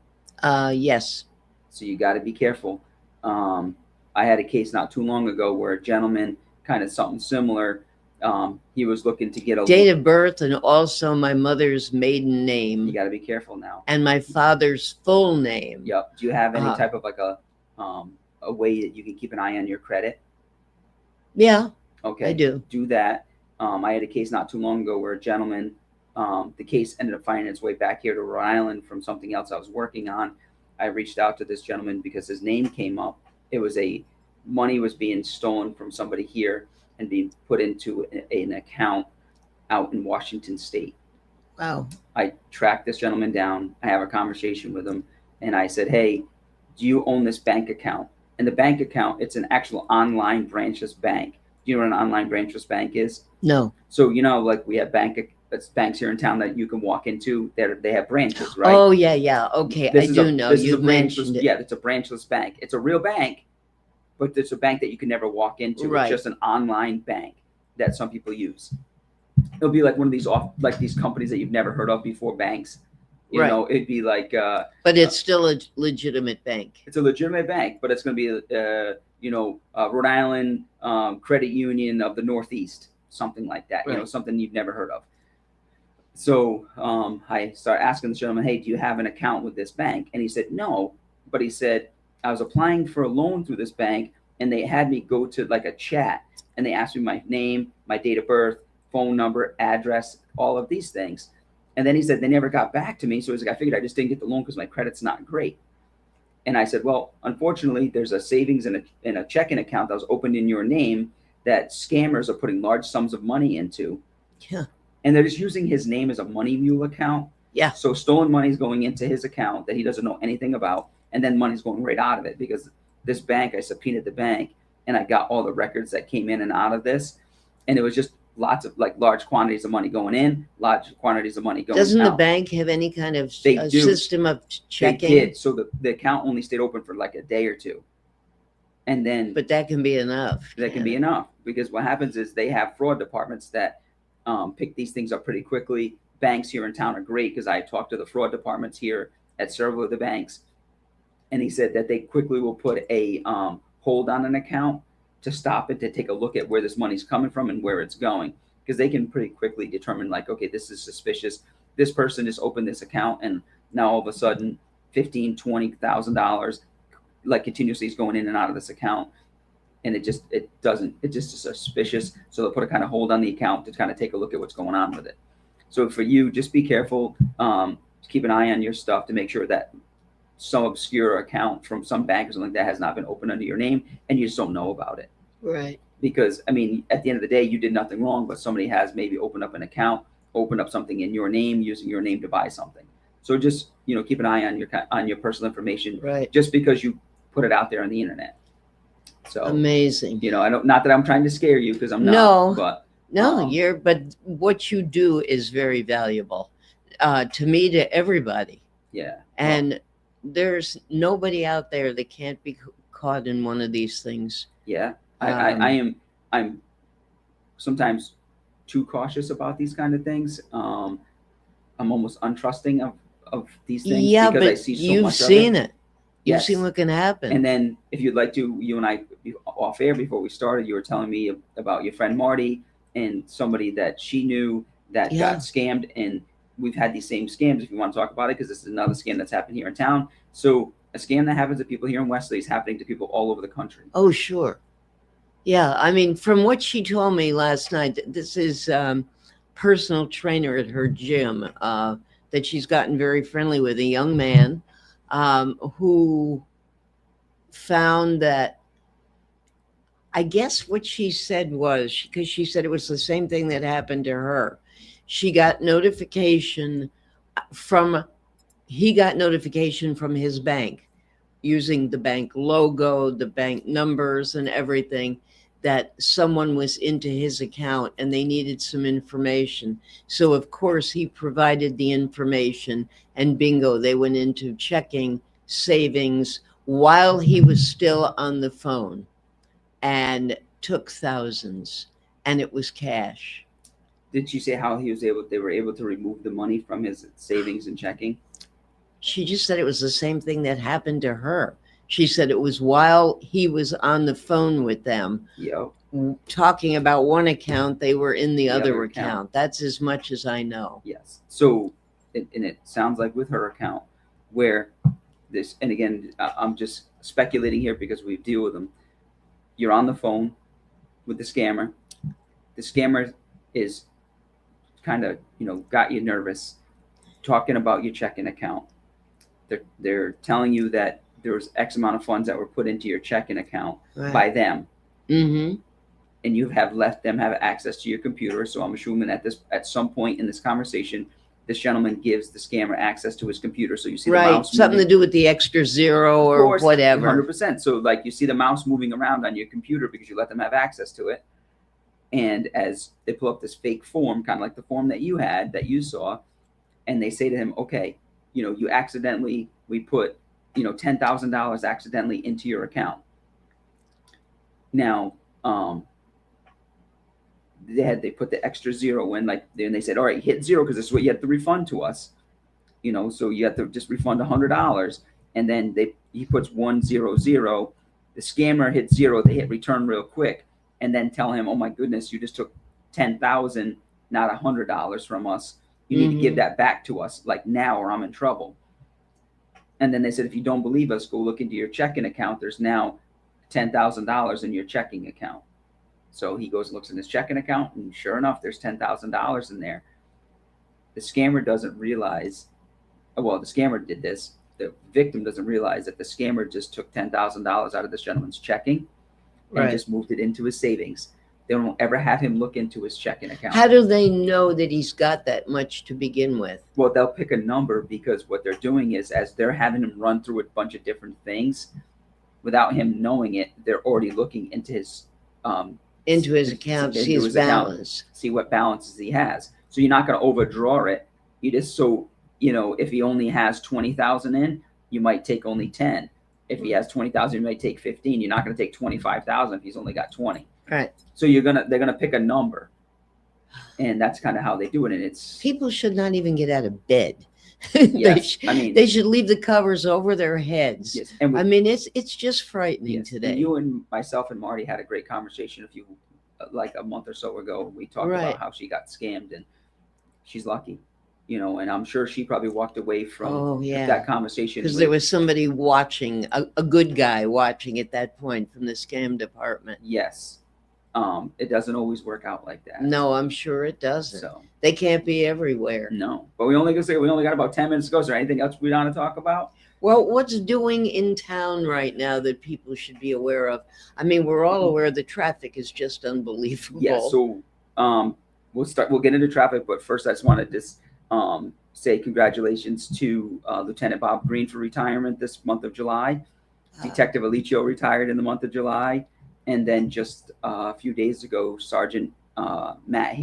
Yes. So you got to be careful. I had a case not too long ago where a gentleman, kind of something similar, he was looking to get a Date of birth, and also my mother's maiden name. You got to be careful now. And my father's full name. Yep. Do you have any type of like a way that you can keep an eye on your credit? Yeah. Okay. I do. Do that. I had a case not too long ago where a gentleman, the case ended up finding its way back here to Rhode Island from something else I was working on. I reached out to this gentleman because his name came up. It was money was being stolen from somebody here and being put into an account out in Washington State. Wow. I tracked this gentleman down. I have a conversation with him, and I said, "Hey, do you own this bank account?" And the bank account, it's an actual online branchless bank. Do you know what an online branchless bank is? No. So, like we have banks here in town that you can walk into. They have branches, right? Oh, yeah. Okay, I do know. You've mentioned it. Yeah, it's a branchless bank. It's a real bank, but it's a bank that you can never walk into. Right. It's just an online bank that some people use. It'll be like one of these companies that you've never heard of before, banks. You Right. know, it'd be like. But it's still a legitimate bank. It's a legitimate bank, but it's going to be, Rhode Island Credit Union of the Northeast, something like that. Right. Something you've never heard of. So I started asking the gentleman, "Hey, do you have an account with this bank?" And he said, "No," but he said, "I was applying for a loan through this bank, and they had me go to like a chat, and they asked me my name, my date of birth, phone number, address, all of these things." And then he said they never got back to me. So he's like, "I figured I just didn't get the loan because my credit's not great." And I said, "Well, unfortunately, there's a savings and a checking account that was opened in your name that scammers are putting large sums of money into." Yeah. And they're just using his name as a money mule account. Yeah. So stolen money is going into his account that he doesn't know anything about. And then money's going right out of it because this bank, I subpoenaed the bank and I got all the records that came in and out of this. And it was just lots of large quantities of money going in, large quantities of money going out. Doesn't the bank have any kind of They do. system of checking? They did. So the account only stayed open for like a day or two. And then But that can be enough. that can be enough, because what happens is they have fraud departments that pick these things up pretty quickly. Banks here in town are great, because I talked to the fraud departments here at several of the banks, and he said that they quickly will put a hold on an account to stop it, to take a look at where this money's coming from and where it's going, because they can pretty quickly determine okay, this is suspicious. This person just opened this account and now all of a sudden $15,000, $20,000 continuously is going in and out of this account. and it just is suspicious. So they'll put a kind of hold on the account to kind of take a look at what's going on with it. So for you, just be careful. Keep an eye on your stuff to make sure that some obscure account from some bank or something like that has not been opened under your name, and you just don't know about it. Right. Because I mean, at the end of the day, you did nothing wrong, but somebody has maybe opened up an account, opened up something in your name, using your name to buy something. So just, keep an eye on your personal information, Right. just because you put it out there on the internet. So Amazing. not that I'm trying to scare you, because I'm not. No. But No, but what you do is very valuable to me, to everybody. yeah. And there's nobody out there that can't be caught in one of these things. Yeah. I'm sometimes too cautious about these kind of things. I'm almost untrusting of these things, Yeah, because I but see so you've much seen of it. it. You've Yes. seen what can happen. And then if you'd like to, you and I off air before we started, you were telling me about your friend Marty and somebody that she knew that Yeah. got scammed. And we've had these same scams, if you want to talk about it, because this is another scam that's happened here in town. So a scam that happens to people here in Wesley is happening to people all over the country. Oh, sure. Yeah. I mean, from what she told me last night, this is personal trainer at her gym that she's gotten very friendly with, a young man who found that, I guess what she said was, because she said it was the same thing that happened to her. She got notification he got notification from his bank using the bank logo, the bank numbers and everything, that someone was into his account and they needed some information. So of course he provided the information, and bingo, they went into checking, savings while he was still on the phone, and took thousands, and it was cash. Did she say how they were able to remove the money from his savings and checking? She just said it was the same thing that happened to her. She said it was while he was on the phone with them, Yep. talking about one account, they were in the other other account. account. That's as much as I know. Yes. So, and it sounds like with her account, where this, and again, I'm just speculating here because we deal with them. You're on the phone with the scammer. The scammer is kind of, got you nervous, talking about your checking account. They're telling you that there was X amount of funds that were put into your checking account Right. by them. Mm-hmm. And you have let them have access to your computer. So I'm assuming at some point in this conversation, this gentleman gives the scammer access to his computer. So you see the Right. mouse Something moving. to do with the extra zero Of or course, whatever. 100%. So like you see the mouse moving around on your computer because you let them have access to it. And as they pull up this fake form, kind of like the form that you had, that you saw, and they say to him, okay, we put, $10,000 accidentally into your account. Now, they put the extra zero in, and they said, all right, hit zero because this is what you had to refund to us. So you have to just refund $100, and then he puts 100. The scammer hits zero, they hit return real quick, and then tell him, oh my goodness, you just took $10,000, not $100 from us. You need to give that back to us like now, or I'm in trouble. And then they said, if you don't believe us, go look into your checking account. There's now $10,000 in your checking account. So he goes and looks in his checking account, and sure enough, there's $10,000 in there. The scammer doesn't realize, well, the scammer did this. The victim doesn't realize that the scammer just took $10,000 out of this gentleman's checking and Right. just moved it into his savings. They don't ever have him look into his checking account. How do they know that he's got that much to begin with? Well, they'll pick a number, because what they're doing is, as they're having him run through a bunch of different things, without him knowing it, they're already looking into his Account, see his balance. See what balances he has. So you're not going to overdraw it. You just, if he only has 20,000 in, you might take only 10. If he has 20,000, you might take 15. You're not going to take 25,000 if he's only got 20. Right. So they're gonna pick a number, and that's kind of how they do it. And it's People should not even get out of bed. yes, they should leave the covers over their heads. yes, and I mean, it's just frightening yes, today. and you and myself and Marty had a great conversation like a month or so ago. We talked Right. about how she got scammed, and she's lucky. and I'm sure she probably walked away from Oh, yeah. that conversation Because with- there was somebody watching, a good guy watching at that point from the scam department. Yes. It doesn't always work out like that. No, I'm sure it doesn't. So They can't be everywhere. no, but we only got about 10 minutes to go. Is there anything else we want to talk about? Well, what's doing in town right now that people should be aware of? I mean, we're all aware the traffic is just unbelievable. Yeah. So we'll get into traffic, but first I just wanted to say congratulations to Lieutenant Bob Green for retirement this month of July. Detective Alicio retired in the month of July. And then just a few days ago, Sergeant Matt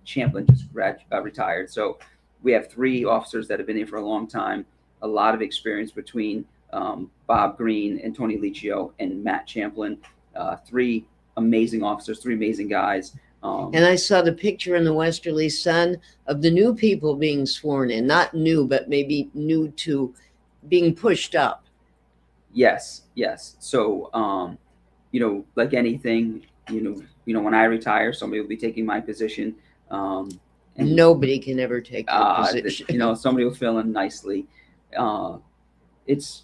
Champlin just retired. So we have 3 officers that have been here for a long time, a lot of experience between Bob Green and Tony Licio and Matt Champlin. 3 amazing officers, 3 amazing guys. And I saw the picture in the Westerly Sun of the new people being sworn in. Not new, but maybe new to being pushed up. Yes. So, like anything, when I retire, somebody will be taking my position. And Nobody can ever take your position. Somebody will fill in nicely. It's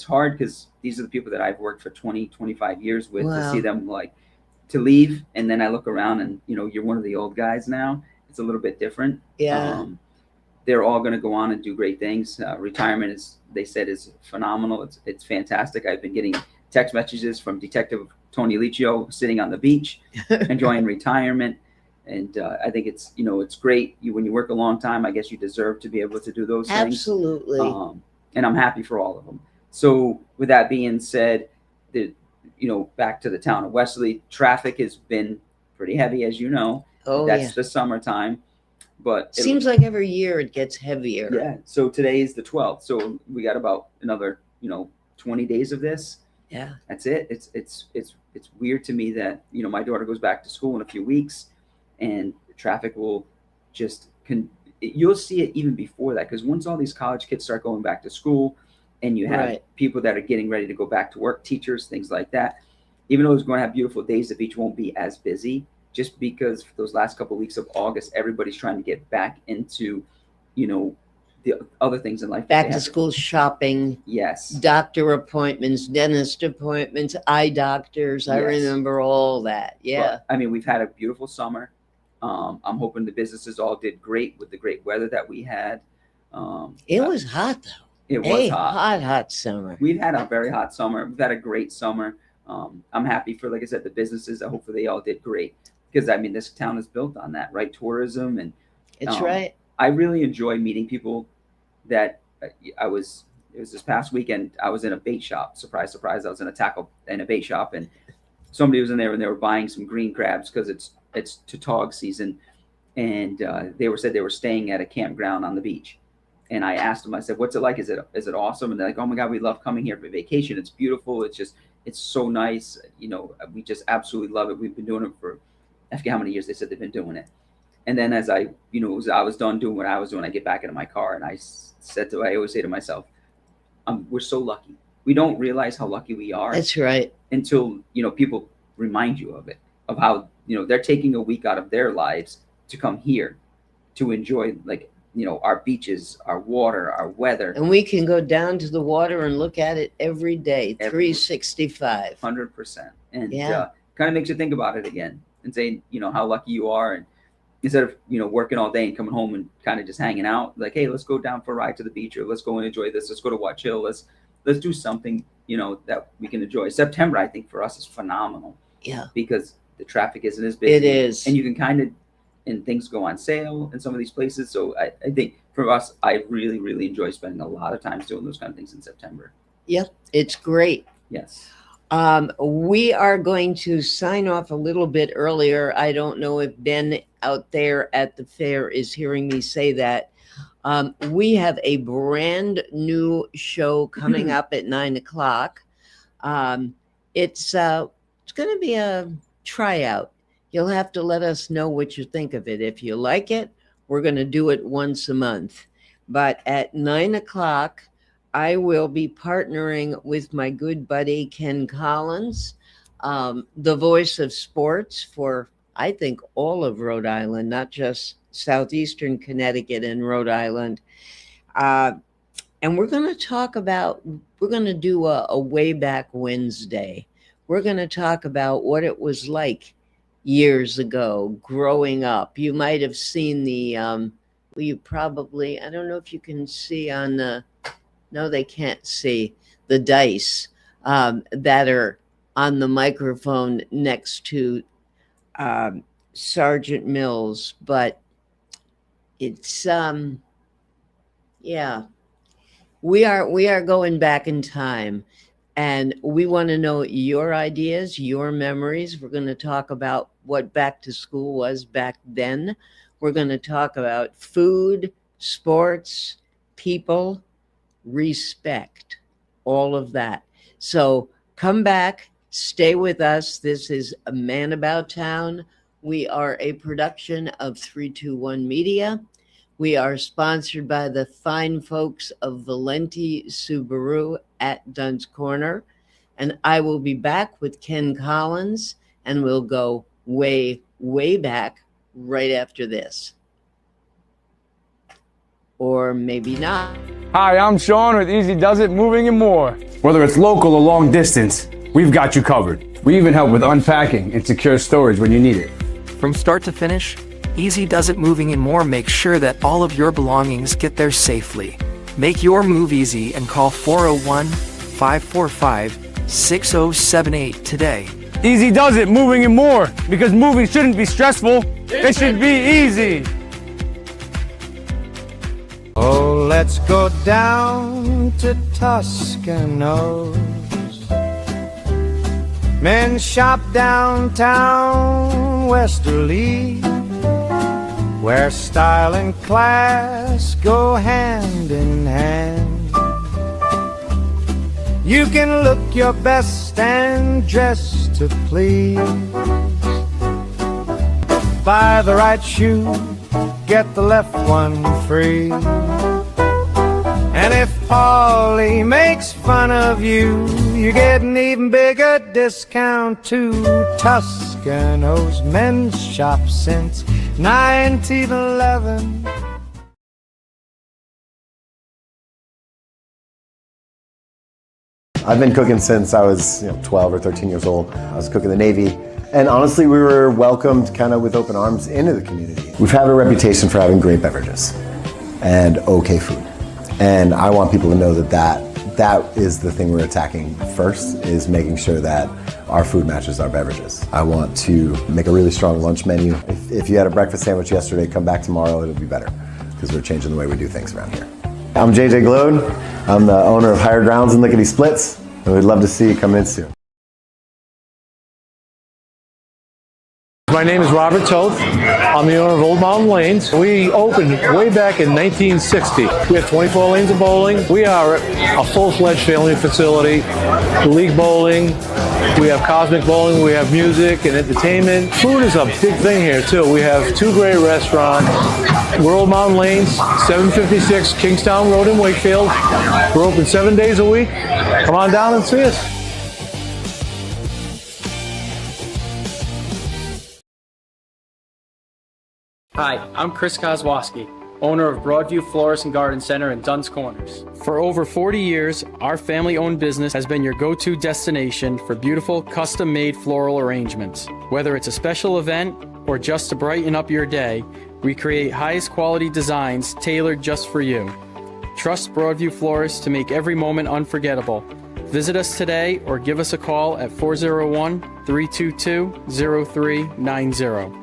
hard because these are the people that I've worked for 20, 25 years with. Wow. To see them to leave, and then I look around and you're one of the old guys now. It's a little bit different. Yeah. They're all going to go on and do great things. Retirement is phenomenal. It's fantastic. I've been getting text messages from Detective Tony Licio sitting on the beach, enjoying retirement. And I think it's great. When you work a long time, I guess you deserve to be able to do those things. Absolutely. And I'm happy for all of them. So with that being said, back to the town of Westerly, traffic has been pretty heavy, as you know. Oh, That's yeah. the summertime. But Seems like every year it gets heavier. yeah. So today is the 12th. So we got about another 20 days of this. Yeah. That's it. It's weird to me that my daughter goes back to school in a few weeks, and the traffic will just you'll see it even before that, because once all these college kids start going back to school, and you have Right. people that are getting ready to go back to work, teachers, things like that. Even though it's going to have beautiful days, the beach won't be as busy, just because for those last couple of weeks of August, everybody's trying to get back into the other things in life. Back to school shopping. Yes. Doctor appointments, dentist appointments, eye doctors. I Yes. remember all that. Yeah. But, we've had a beautiful summer. I'm hoping the businesses all did great with the great weather that we had. It was hot though. It was hot. Hot summer. We've had a very hot summer. We've had a great summer. I'm happy for, like I said, the businesses. Hopefully they all did great, because this town is built on that, right? Tourism. And It's right. I really enjoy meeting people that it was this past weekend. I was in a bait shop. Surprise, surprise. I was in a bait shop, and somebody was in there and they were buying some green crabs because it's tautog season. And they said they were staying at a campground on the beach. And I asked them, I said, what's it like? Is it awesome? And they're like, oh my God, we love coming here for vacation. It's beautiful. It's so nice. We just absolutely love it. We've been doing it for, I forget how many years they said they've been doing it. And then as I was done doing what I was doing, I get back into my car and I always say to myself, we're so lucky. We don't realize how lucky we are. That's right. Until, people remind you of it, of how, they're taking a week out of their lives to come here to enjoy, our beaches, our water, our weather. And we can go down to the water and look at it every day, 365. 100%. And Yeah. kind of makes you think about it again and say, how lucky you are. And instead of, working all day and coming home and kind of just hanging out, like, hey, let's go down for a ride to the beach, or let's go and enjoy this. Let's go to Watch Hill. Let's do something, that we can enjoy. September, I think, for us is phenomenal. Yeah. Because the traffic isn't as busy. It is. And you can and things go on sale in some of these places. So I think for us, I really, really enjoy spending a lot of time doing those kind of things in September. Yep. It's great. Yes. We are going to sign off a little bit earlier. I don't know if Ben out there at the fair is hearing me say that. We have a brand new show coming up at 9:00. It's going to be a tryout. You'll have to let us know what you think of it. If you like it, we're going to do it once a month. But at 9:00, I will be partnering with my good buddy, Ken Collins, the voice of sports for, I think, all of Rhode Island, not just southeastern Connecticut and Rhode Island. And we're going to talk about, we're going to do a Way Back Wednesday. We're going to talk about what it was like years ago growing up. You might have seen the, well, you probably, I don't know if you can see on the, no, they can't see the dice that are on the microphone next to Sergeant Mills, but it's, yeah. We are going back in time, and we want to know your ideas, your memories. We're going to talk about what back to school was back then. We're going to talk about food, sports, people, respect, all of that. So come back, stay with us. This is A Man About Town. We are a production of 321 Media. We are sponsored by the fine folks of Valenti Subaru at Dunn's Corner. And I will be back with Ken Collins, and we'll go way, way back right after this. Or maybe not. Hi, I'm Sean with Easy Does It Moving and More. Whether it's local or long distance, we've got you covered. We even help with unpacking and secure storage when you need it. From start to finish, Easy Does It Moving and More makes sure that all of your belongings get there safely. Make your move easy and call 401-545-6078 today. Easy Does It Moving and More, because moving shouldn't be stressful, it should be easy. Oh, let's go down to Toscanos. Men shop downtown Westerly, where style and class go hand in hand. You can look your best and dress to please. Buy the right shoe, get the left one free. And if Paulie makes fun of you, you get an even bigger discount too. Toscano's men's shop since 1911. I've been cooking since I was 12 or 13 years old. I was cooking in the Navy. And honestly, we were welcomed kind of with open arms into the community. We've had a reputation for having great beverages and okay food. And I want people to know that is the thing we're attacking first, is making sure that our food matches our beverages. I want to make a really strong lunch menu. If you had a breakfast sandwich yesterday, come back tomorrow, it'll be better, because we're changing the way we do things around here. I'm JJ Glode. I'm the owner of Higher Grounds and Lickety Splits, and we'd love to see you come in soon. My name is Robert Toth. I'm the owner of Old Mountain Lanes. We opened way back in 1960. We have 24 lanes of bowling. We are a full-fledged family facility. League bowling. We have cosmic bowling. We have music and entertainment. Food is a big thing here too. We have two great restaurants. We're Old Mountain Lanes, 756 Kingstown Road in Wakefield. We're open 7 days a week. Come on down and see us. Hi, I'm Chris Kozłowski, owner of Broadview Florist and Garden Center in Dunn's Corners. For over 40 years, our family-owned business has been your go-to destination for beautiful, custom-made floral arrangements. Whether it's a special event or just to brighten up your day, we create highest quality designs tailored just for you. Trust Broadview Florists to make every moment unforgettable. Visit us today or give us a call at 401-322-0390.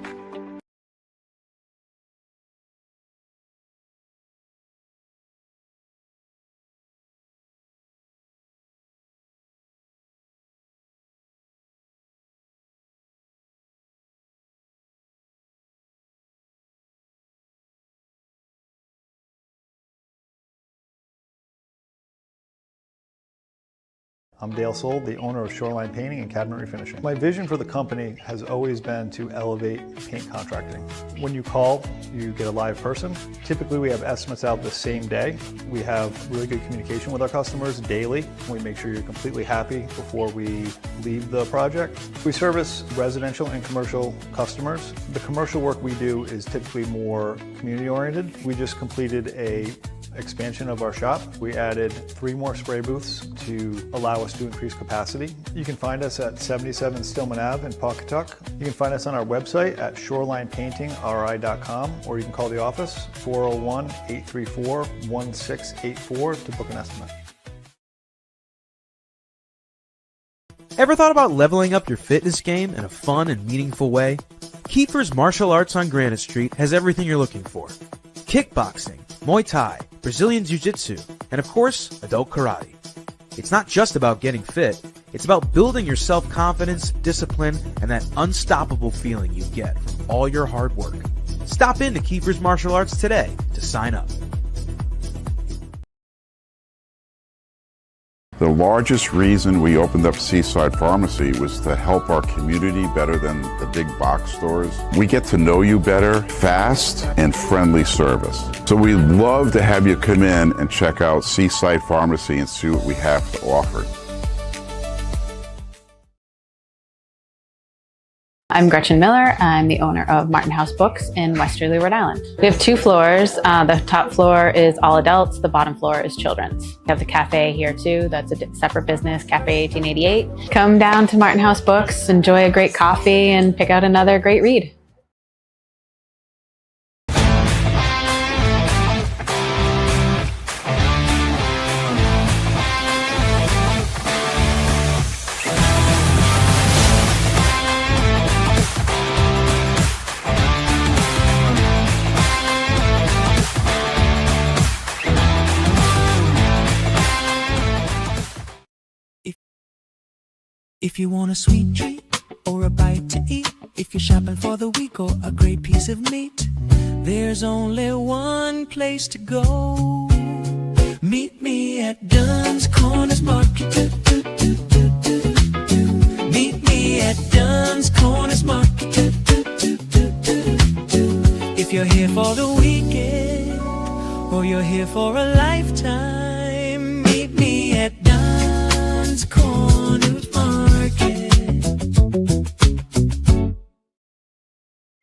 I'm Dale Soul, the owner of Shoreline Painting and Cabinet Refinishing. My vision for the company has always been to elevate paint contracting. When you call, you get a live person. Typically, we have estimates out the same day. We have really good communication with our customers daily. We make sure you're completely happy before we leave the project. We service residential and commercial customers. The commercial work we do is typically more community oriented. We just completed a expansion of our shop. We added 3 more spray booths to allow us to increase capacity. You can find us at 77 Stillman Ave in Pawcatuck. You can find us on our website at shorelinepaintingri.com, or you can call the office 401-834-1684 to book an estimate. Ever thought about leveling up your fitness game in a fun and meaningful way? Kiefer's Martial Arts on Granite Street has everything you're looking for. Kickboxing, Muay Thai, Brazilian Jiu-Jitsu, and of course, adult karate. It's not just about getting fit, it's about building your self-confidence, discipline, and that unstoppable feeling you get from all your hard work. Stop into Kiefer's Martial Arts today to sign up. The largest reason we opened up Seaside Pharmacy was to help our community better than the big box stores. We get to know you better, fast and friendly service. So we'd love to have you come in and check out Seaside Pharmacy and see what we have to offer. I'm Gretchen Miller. I'm the owner of Martin House Books in Westerly, Rhode Island. We have 2 floors. The top floor is all adults. The bottom floor is children's. We have the cafe here too. That's a separate business, Cafe 1888. Come down to Martin House Books, enjoy a great coffee, and pick out another great read. If you want a sweet treat or a bite to eat, if you're shopping for the week or a great piece of meat, there's only one place to go. Meet me at Dunn's Corners Market. Meet me at Dunn's Corners Market. If you're here for the weekend or you're here for a lifetime, meet me at Dunn's Corners Market.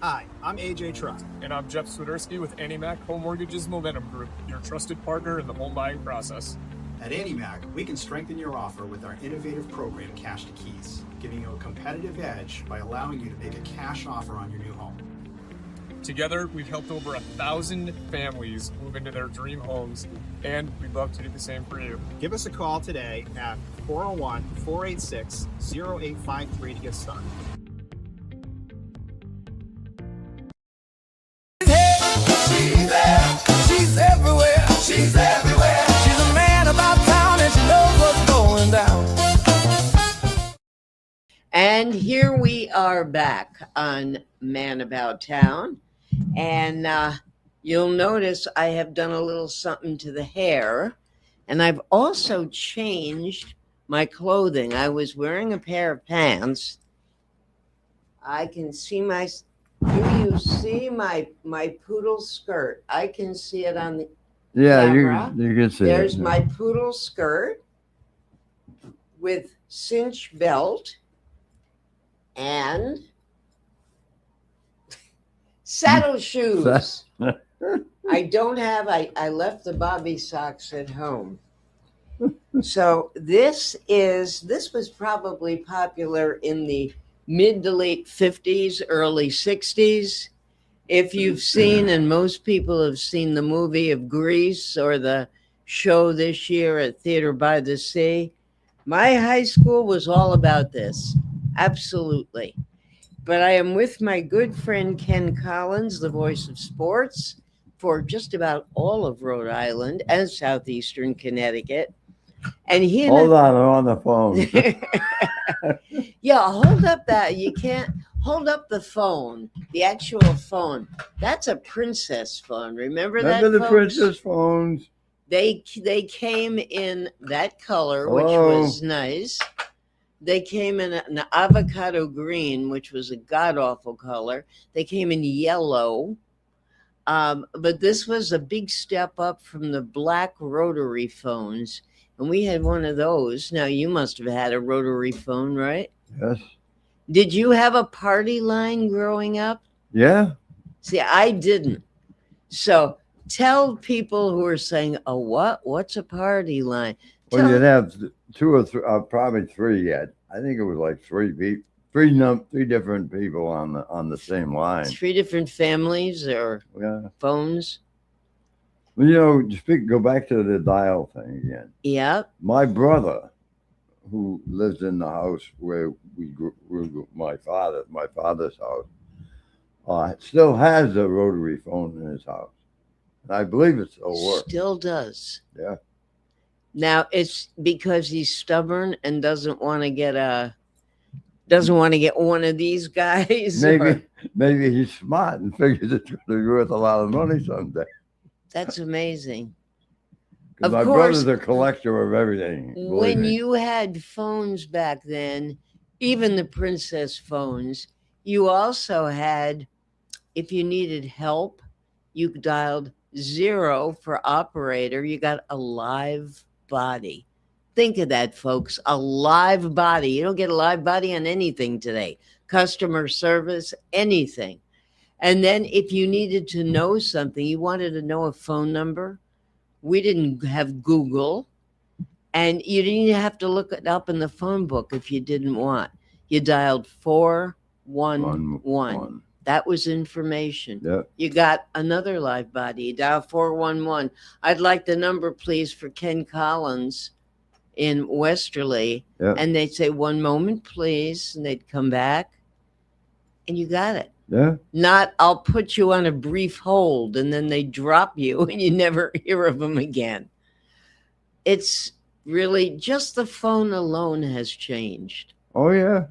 Hi, I'm AJ Truck. And I'm Jeff Swiderski with AnnieMac Home Mortgage's Momentum Group, your trusted partner in the home buying process. At AnnieMac, we can strengthen your offer with our innovative program, Cash to Keys, giving you a competitive edge by allowing you to make a cash offer on your new home. Together, we've helped over 1,000 families move into their dream homes, and we'd love to do the same for you. Give us a call today at 401-486-0853 to get started. She's there, she's everywhere, she's everywhere. She's a man about town and she knows what's going down. And here we are back on Man About Town. And you'll notice I have done a little something to the hair. And I've also changed my clothing. I was wearing a pair of pants. I can see my... Do you see my poodle skirt? I can see it on the camera. You can see There's it. my poodle skirt with cinch belt and saddle shoes. I don't have, I left the bobby socks at home. So this was probably popular in the mid to late 50s, early 60s. If you've seen, and most people have seen the movie of Grease or the show this year at Theater by the Sea, my high school was all about this. Absolutely. But I am with my good friend Ken Collins, the voice of sports for just about all of Rhode Island and southeastern Connecticut. And he Hold on, I'm on the phone. Yeah, hold up that. You can't hold up the phone, the actual phone. That's a princess phone. Remember that? Remember the folks? princess phones? They came in that color, which Hello? was nice. They came in an avocado green, which was a god awful color. They came in yellow. But this was a big step up from the black rotary phones. And we had one of those. Now, you must have had a rotary phone, right? Yes. Did you have a party line growing up? Yeah. See, I didn't. So tell people who are saying, "Oh, what? What's a party line?" Well, Tell- you'd have two or three, probably three yet. I think it was like three different people on the same line. 3 different families or Yeah. phones. Well, go back to the dial thing again. Yeah. My brother, who lives in the house where we grew my father's house, still has a rotary phone in his house. And I believe it still works. Still does. Yeah. Now it's because he's stubborn and doesn't want to get one of these guys. Maybe he's smart and figures it's going to be worth a lot of money someday. That's amazing. 'Cause Of my course, brother's a collector of everything. when you had phones back then, even the princess phones, you also had, if you needed help, you dialed 0 for operator. You got a live body. Think of that, folks. A live body. You don't get a live body on anything today. Customer service, anything. And then if you needed to know something, you wanted to know a phone number. We didn't have Google. And you didn't even have to look it up in the phone book if you didn't want. You dialed 411. That was information. Yep. You got another live body. You dial 411. I'd like the number, please, for Ken Collins in Westerly. Yep. And they'd say, 1 moment, please. And they'd come back. And you got it. Yeah. Not, I'll put you on a brief hold, and then they drop you and you never hear of them again. It's really just the phone alone has changed. Oh, yeah.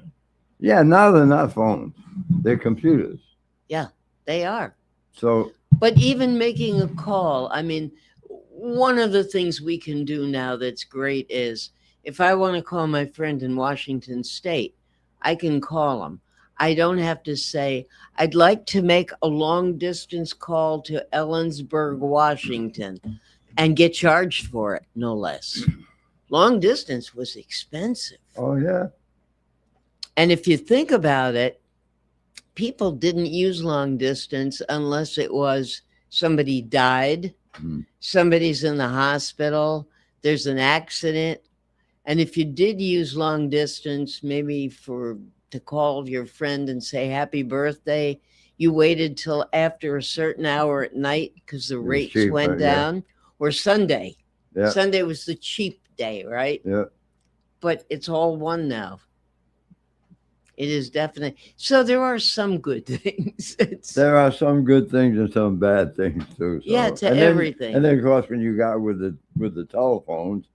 Yeah, now they're not phones. They're computers. Yeah, they are. So, But even making a call, I mean, one of the things we can do now that's great is if I want to call my friend in Washington State, I can call him. I don't have to say, I'd like to make a long distance call to Ellensburg, Washington, and get charged for it, no less. Long distance was expensive. oh, yeah. And if you think about it, people didn't use long distance unless it was somebody died, somebody's in the hospital, there's an accident. And if you did use long distance, maybe to call your friend and say happy birthday, you waited till after a certain hour at night because the rates cheaper, went yeah. down, or Sunday. Yeah. Sunday was the cheap day, right? Yeah. But it's all one now. It is definitely. So there are some good things. There are some good things and some bad things too. So. Yeah, to And then- everything. And then, of course, when you got with the telephones,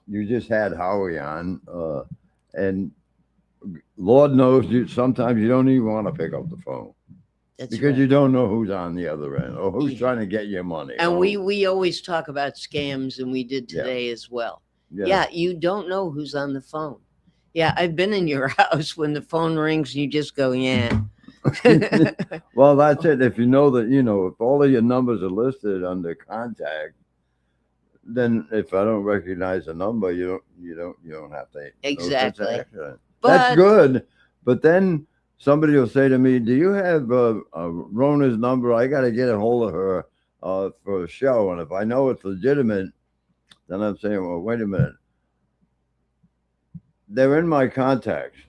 you just had Howie on, and Lord knows sometimes you don't even want to pick up the phone. That's because right. you don't know who's on the other end or who's trying to get your money. And or- we always talk about scams, and we did today as well. Yeah, you don't know who's on the phone. Yeah, I've been in your house when the phone rings, you just go, yeah. Well, that's it. If you know that, if all of your numbers are listed under contact, then if I don't recognize the number, you don't have to. Exactly. That's But- good. But then somebody will say to me, "Do you have Rona's number? I got to get a hold of her for a show." And if I know it's legitimate, then I'm saying, "Well, wait a minute. They're in my contacts.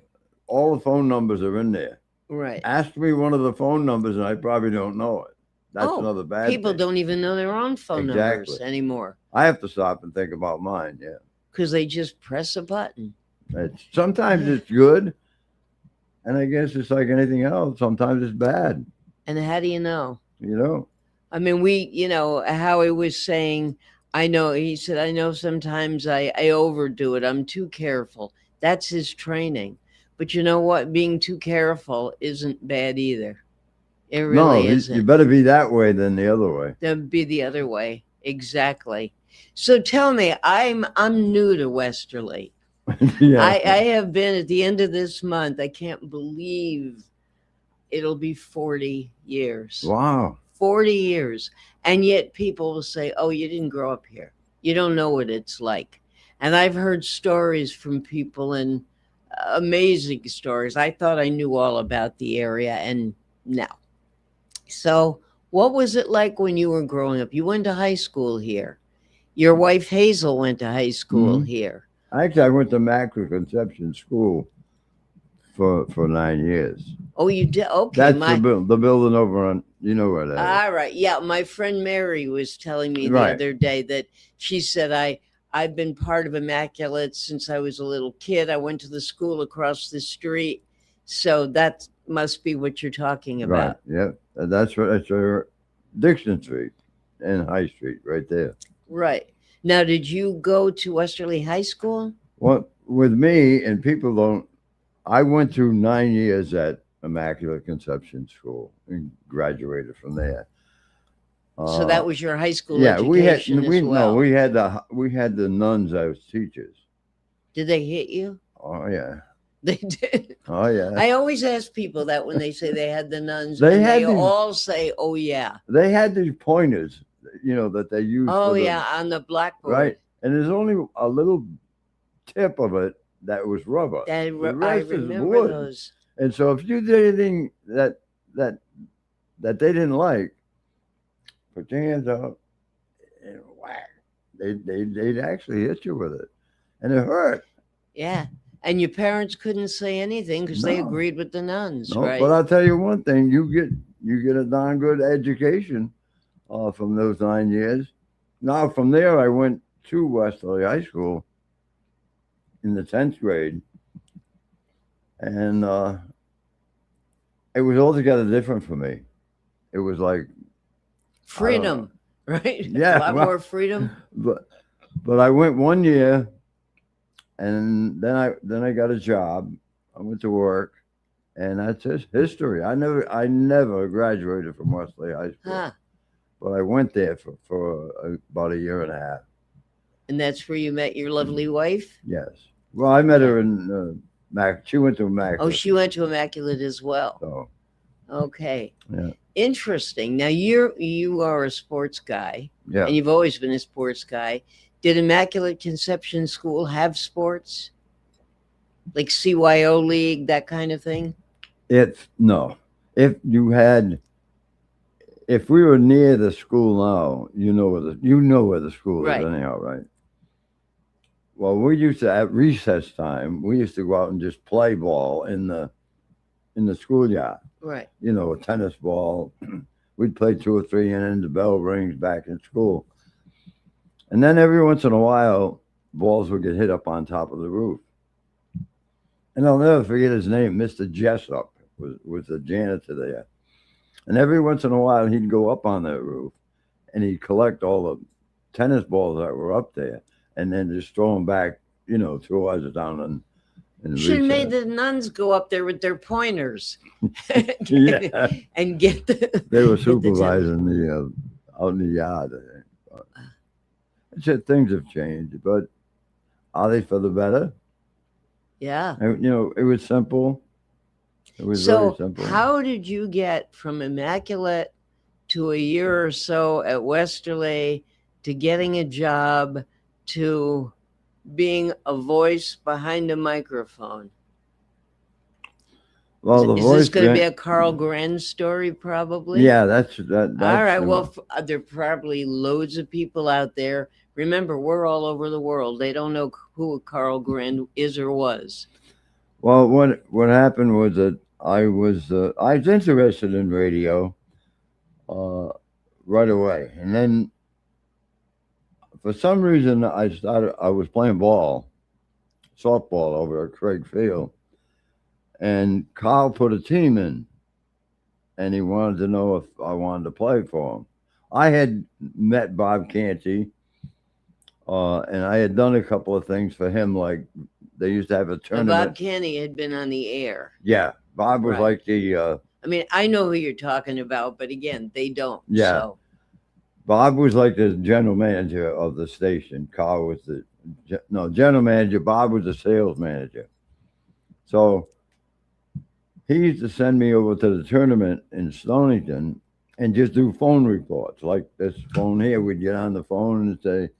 All the phone numbers are in there. Right. Ask me one of the phone numbers, and I probably don't know it. That's another bad People thing. don't even know their own phone numbers Exactly. anymore I have to stop and think about mine. Yeah. because they just press a button. Sometimes it's good, and I guess it's like anything else. Sometimes it's bad. And how do you know? I mean, Howie was saying, he said, I know sometimes I overdo it. I'm too careful. That's his training. But you know what? Being too careful isn't bad either. It really isn't. You better be that way than the other way. That'd be the other way. Exactly. So tell me, I'm new to Westerly. Yeah. I have been at the end of this month. I can't believe it'll be 40 years. Wow. 40 years. And yet people will say, oh, you didn't grow up here. You don't know what it's like. And I've heard stories from people, and amazing stories. I thought I knew all about the area, and no. So what was it like when you were growing up? You went to high school here. Your wife Hazel went to high school Mhm. here. Actually, I went to Immaculate Conception School for 9 years. Oh, you did? Okay. That's the building over on, you know where that is. All right. Yeah. My friend Mary was telling me the Right. other day that she said, I've been part of Immaculate since I was a little kid. I went to the school across the street. So that must be what you're talking Right. about. Yeah. That's right. That's Dixon Street and High Street right there. Right. Now, did you go to Westerly High School? Well, with me, and people don't, I went through 9 years at Immaculate Conception School and graduated from there. So that was your high school yeah, education as well. No, we had the nuns as teachers. Did they hit you? Oh yeah. They did. Oh yeah. I always ask people that when they say they had the nuns, They and had they these- all say, "Oh yeah." They had these pointers, that they used. Oh for the- yeah, on the blackboard. Right, and there's only a little tip of it that was rubber. I The rest is remember wood. those. And so if you did anything that they didn't like, put your hands up and whack. They'd actually hit you with it, and it hurt. Yeah, and your parents couldn't say anything because they No. agreed with the nuns, No, right? but I'll tell you one thing: you get a darn good education from those 9 years. Now from there, I went to Westerly High School in the 10th grade, and it was altogether different for me. It was like Freedom, right? Yeah, a lot well- more freedom. But I went 1 year, and then I got a job. I went to work, and that's history. I never graduated from Westerly High School, Huh. but I went there for about a year and a half. And that's where you met your lovely wife? Yes. Well, I met her in Mac. She went to Mac. Oh, she went to Immaculate as well. So Okay. yeah. Interesting. Now you are a sports guy. Yeah. And you've always been a sports guy. Did Immaculate Conception School have sports? Like CYO League, that kind of thing? No. If we were near the school now, you know where the school Right. is anyhow, right? Well, we used to at recess time, we used to go out and just play ball in the schoolyard. Right. A tennis ball. We'd play 2 or 3 innings, the bell rings back in school. And then every once in a while, balls would get hit up on top of the roof. And I'll never forget his name, Mr. Jessup was the janitor there. And every once in a while, he'd go up on that roof and he'd collect all the tennis balls that were up there and then just throw them back, throw us down in the Should have recess. made the nuns go up there with their pointers. Yeah. And get the They were get the- supervising out in the yard. I think. But it's just things have changed, but are they for the better? Yeah. And, it was simple. It was So very simple. how did you get from Immaculate to a year or so at Westerly to getting a job to being a voice behind a microphone? Well, the Is voice. this going to be grant- a Carl Gren story, probably? Yeah, that's that. All That's right. Well, there are probably loads of people out there. Remember, we're all over the world. They don't know who Carl Gren is or was. Well, what happened was that I was interested in radio right away, and then for some reason I was playing softball over at Craig Field, and Carl put a team in, and he wanted to know if I wanted to play for him. I had met Bob Canty, and I had done a couple of things for him, like they used to have a Now, tournament. Bob Kenny had been on the air. Yeah, Bob was Right. like the I mean, I know who you're talking about, but again, they don't. Yeah. So. Bob was like the general manager of the station. Carl was the general manager. Bob was the sales manager. So he used to send me over to the tournament in Stonington and just do phone reports like this phone here. We'd get on the phone and say,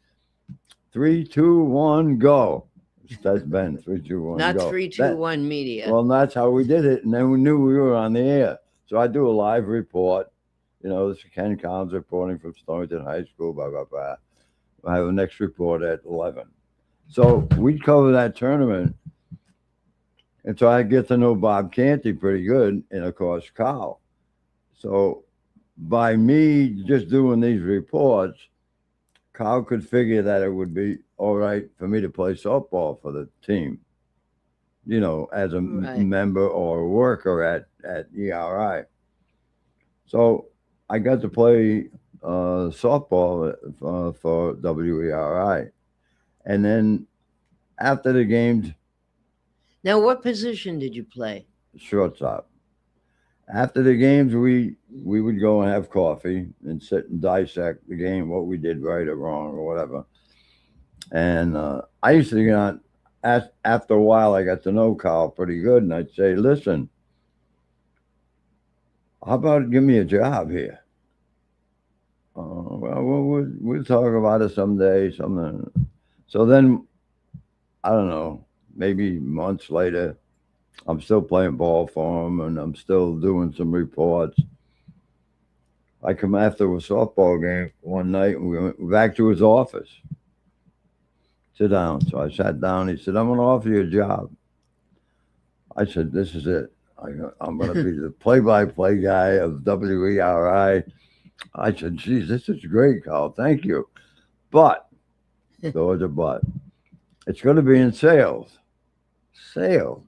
3, 2, 1, go. That's Ben. 3, 2, 1, Not go. 3, 2, 1 media. Well, that's how we did it, and then we knew we were on the air. So I do a live report. You know, this is Ken Collins reporting from Stonington High School. Blah blah blah. I have the next report at 11. So we'd cover that tournament, and so I get to know Bob Canty pretty good, and of course Carl. So by me just doing these reports, Carl could figure that it would be all right for me to play softball for the team, you know, as a member or a worker at ERI. So I got to play softball for WERI. And then after the games. Now, what position did you play? Shortstop. After the games, we would go and have coffee and sit and dissect the game, what we did right or wrong or whatever. And I used to get on, after a while, I got to know Carl pretty good, and I'd say, listen, how about give me a job here? Well, we'll talk about it someday, something. So then, I don't know, maybe months later, I'm still playing ball for him, and I'm still doing some reports. I come after a softball game one night, and we went back to his office. Sit down. So I sat down. He said, I'm going to offer you a job. I said, this is it. I'm going to be the play-by-play guy of WERI. I said, geez, this is great, Carl. Thank you. But, there was a but. It's going to be in sales. Sales.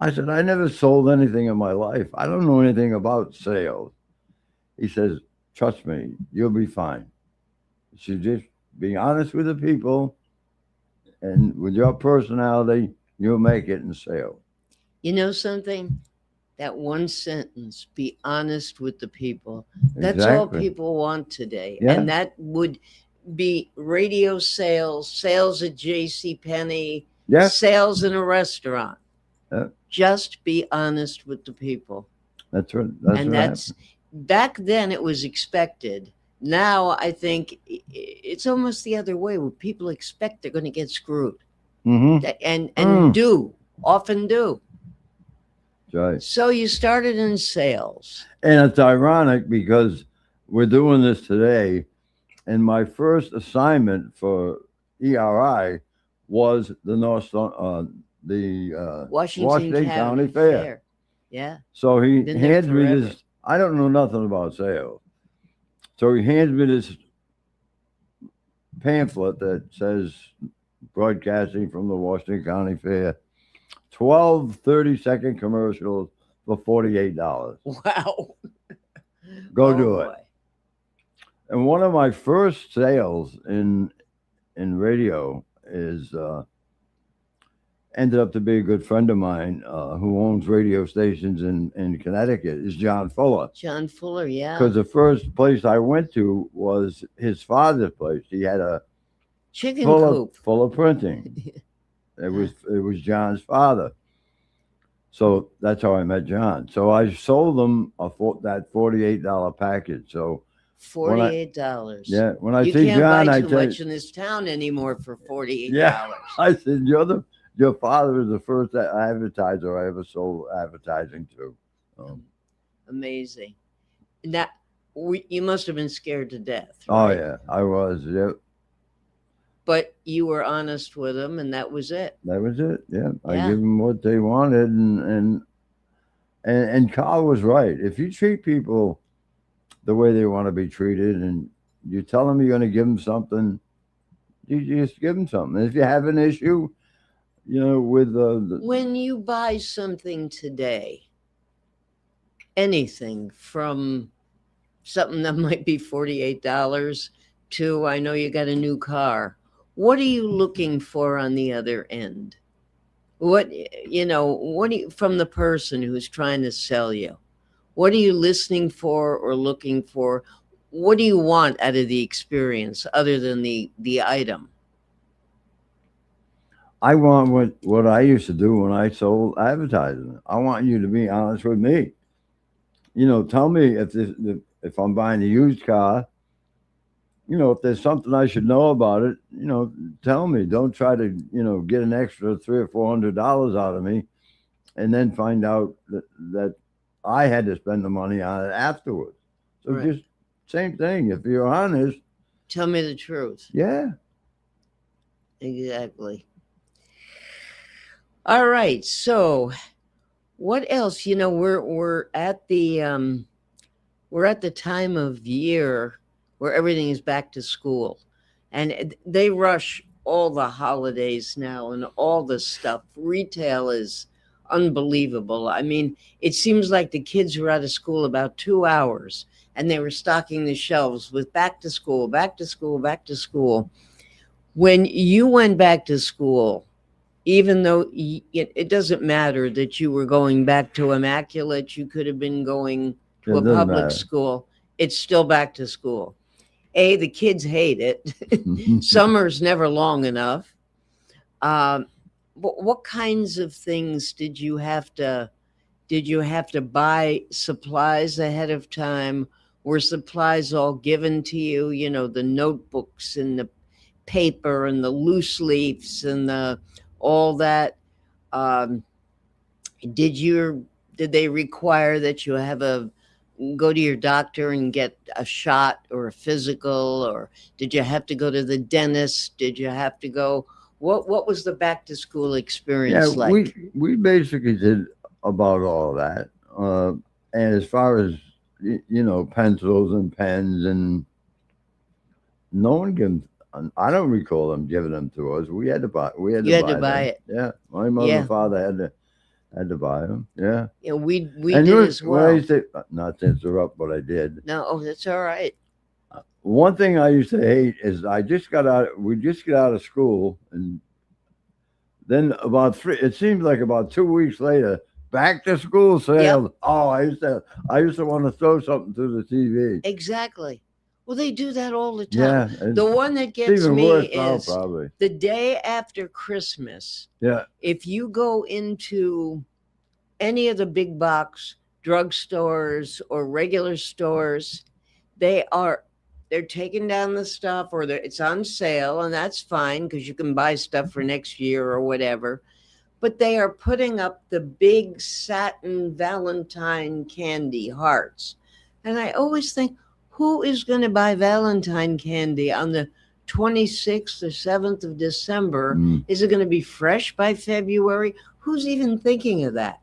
I said, I never sold anything in my life. I don't know anything about sales. He says, trust me, you'll be fine. You should just be honest with the people, and with your personality, you'll make it in sales. You know something? That one sentence, be honest with the people. That's all people want today. Yeah. And that would be radio sales, sales at JCPenney, sales in a restaurant. Just be honest with the people. That's right. That's back then it was expected. Now I think it's almost the other way, where people expect they're going to get screwed, and often do. Right. So you started in sales, and it's ironic because we're doing this today, and my first assignment for ERI was the Washington County Fair. Yeah. So he hands me this. I don't know nothing about sales. So he hands me this pamphlet that says broadcasting from the Washington County Fair, 12 30-second commercials for $48. Wow. Go do it. And one of my first sales in radio is ended up to be a good friend of mine who owns radio stations in Connecticut, is John Fuller. John Fuller, yeah. Because the first place I went to was his father's place. He had a chicken coop full of printing. It was John's father. So that's how I met John. So I sold him that $48 package. So $48. Yeah, when I you see can't John, buy I too tell much in this town anymore for $48. Yeah, I said your father was the first advertiser I ever sold advertising to. Amazing. That you must have been scared to death. Oh right? yeah, I was. Yeah. But you were honest with them, and that was it. That was it. Yeah, I gave them what they wanted, and Carl was right. If you treat people the way they want to be treated, and you tell them you're going to give them something, you just give them something. If you have an issue, you know, with when you buy something today, anything from something that might be $48 to, I know you got a new car. What are you looking for on the other end? What do you, from the person who's trying to sell you? What are you listening for or looking for? what do you want out of the experience other than the item? I want what I used to do when I sold advertising. I want you to be honest with me. Tell me if I'm buying a used car. If there's something I should know about it, tell me. Don't try to get an extra $300 or $400 out of me, and then find out that I had to spend the money on it afterwards. So Right. just same thing. If you're honest, Tell me the truth. yeah. Exactly. All right. So what else? We're at the time of year where everything is back to school, and they rush all the holidays now and all the stuff. Retail is unbelievable. I mean, it seems like the kids were out of school about 2 hours and they were stocking the shelves with back to school, back to school, back to school. When you went back to school, even though it doesn't matter that you were going back to immaculate, you could have been going to It a doesn't public matter. school. It's still back to school. The kids hate it. Summer's never long enough. What kinds of things did you have to buy supplies ahead of time? Were supplies all given to you? The notebooks and the paper and the loose leaves and all that. Um, did they require that you go to your doctor and get a shot or a physical, or did you have to go to the dentist? Did you have to go? What was the back to school Yeah, experience like? we basically did about all that. And as far as pencils and pens, and no one gives. I don't recall them giving them to us. We had to buy. We had You to had buy to buy them. it. Yeah, my mother Yeah. and father had to buy them. Yeah. Yeah, we And did look, as when I well. used to, not to interrupt, but I did. No, oh, that's all right. One thing I used to hate is we just got out of school, and then it seems like about 2 weeks later, back to school sales. Oh, I used to want to throw something through the TV. Exactly. Well, they do that all the time. Yeah. The one that it's gets even me worse now, is probably. the day after Christmas. Yeah. If you go into any of the big box drugstores or regular stores, they're taking down the stuff, or it's on sale, and that's fine because you can buy stuff for next year or whatever. But they are putting up the big satin Valentine candy hearts. And I always think, who is going to buy Valentine candy on the 26th or 7th of December? Is it going to be fresh by February? Who's even thinking of that?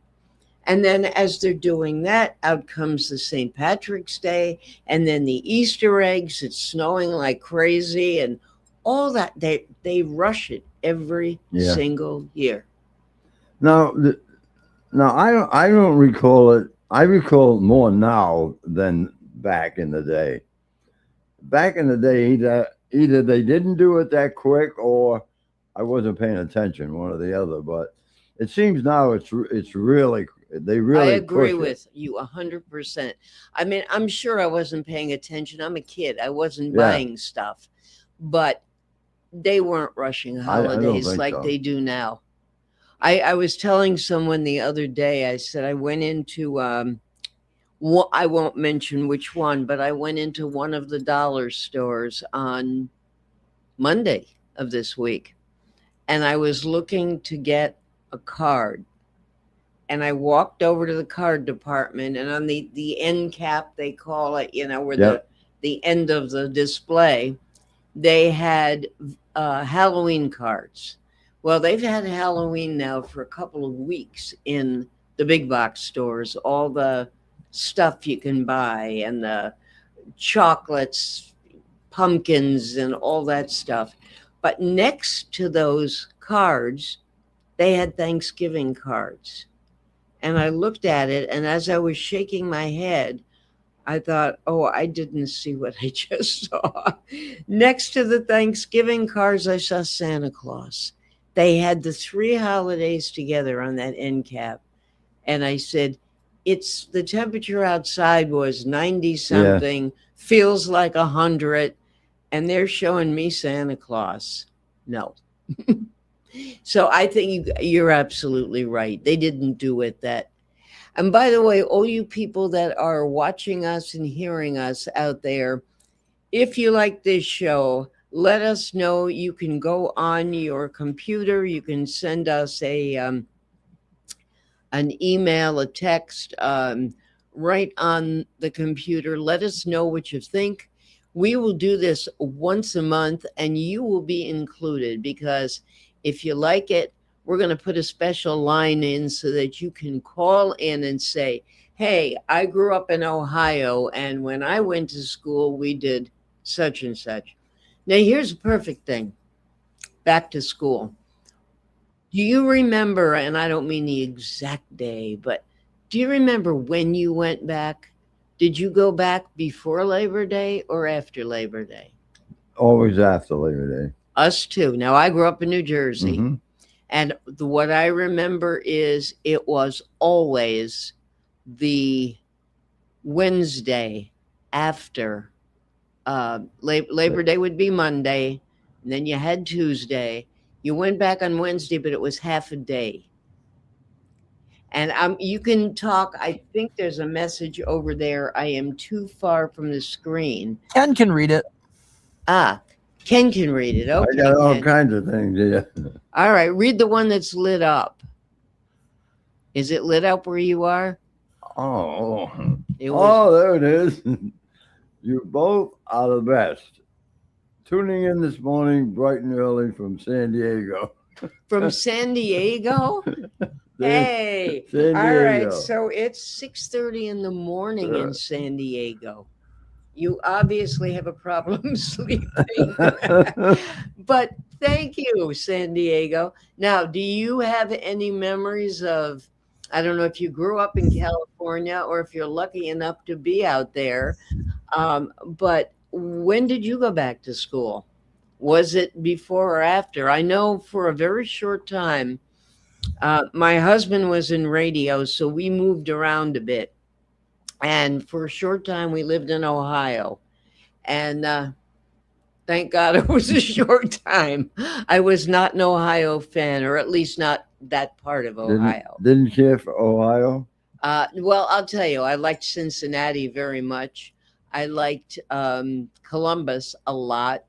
And then as they're doing that, out comes the St. Patrick's Day, and then the Easter eggs. It's snowing like crazy, and all that. They rush it every Yeah. single year. Now, I don't recall it. I recall more now than back in the day. Back in the day, either they didn't do it that quick, or I wasn't paying attention, one or the other. But it seems now it's really, they really. I agree push it. with you 100%. I mean, I'm sure I wasn't paying attention. I'm a kid. I wasn't Yeah. buying stuff, but they weren't rushing I don't holidays think like so. they do now. I was telling someone the other day, I said I went into, I won't mention which one, but I went into one of the dollar stores on Monday of this week, and I was looking to get a card. And I walked over to the card department, and on the end cap, they call it, where Yep. the end of the display, they had Halloween cards. Well, they've had Halloween now for a couple of weeks in the big box stores, all the stuff you can buy and the chocolates, pumpkins, and all that stuff. But next to those cards, they had Thanksgiving cards. And I looked at it, and as I was shaking my head, I thought, oh, I didn't see what I just saw. Next to the Thanksgiving cards, I saw Santa Claus. They had the 3 holidays together on that end cap. And I said, the temperature outside was 90 something. feels like 100, and they're showing me Santa Claus. No. So I think you're absolutely right. They didn't do it that. And by the way, all you people that are watching us and hearing us out there, if you like this show, let us know. You can go on your computer. You can send us an email, a text, right on the computer. Let us know what you think. We will do this once a month, and you will be included, because if you like it, we're going to put a special line in so that you can call in and say, hey, I grew up in Ohio, and when I went to school, we did such and such. Now, here's a perfect thing. Back to school. Do you remember, and I don't mean the exact day, but do you remember when you went back? Did you go back before Labor Day or after Labor Day? Always after Labor Day. Us too. Now, I grew up in New Jersey, Mhm. and what I remember is it was always the Wednesday after Labor Day would be Monday, and then you had Tuesday. You went back on Wednesday, but it was half a day. And you can talk. I think there's a message over there. I am too far from the screen. Ken can read it. Ah, Ken can read it. Okay, I got all Ken. kinds of things. Yeah. All right, read the one that's lit up. Is it lit up where you are? Oh, It was- there it is. You both are the best. Tuning in this morning bright and early from San Diego. From San Diego? Hey, San all right. Diego. So it's 6:30 in the morning in San Diego. You obviously have a problem sleeping. But thank you, San Diego. Now, do you have any memories of, I don't know if you grew up in California or if you're lucky enough to be out there, but when did you go back to school? Was it before or after? I know for a very short time, my husband was in radio, so we moved around a bit. And for a short time, we lived in Ohio. And thank God it was a short time. I was not an Ohio fan, or at least not that part of Ohio. Didn't care for Ohio? Well, I'll tell you, I liked Cincinnati very much. I liked Columbus a lot.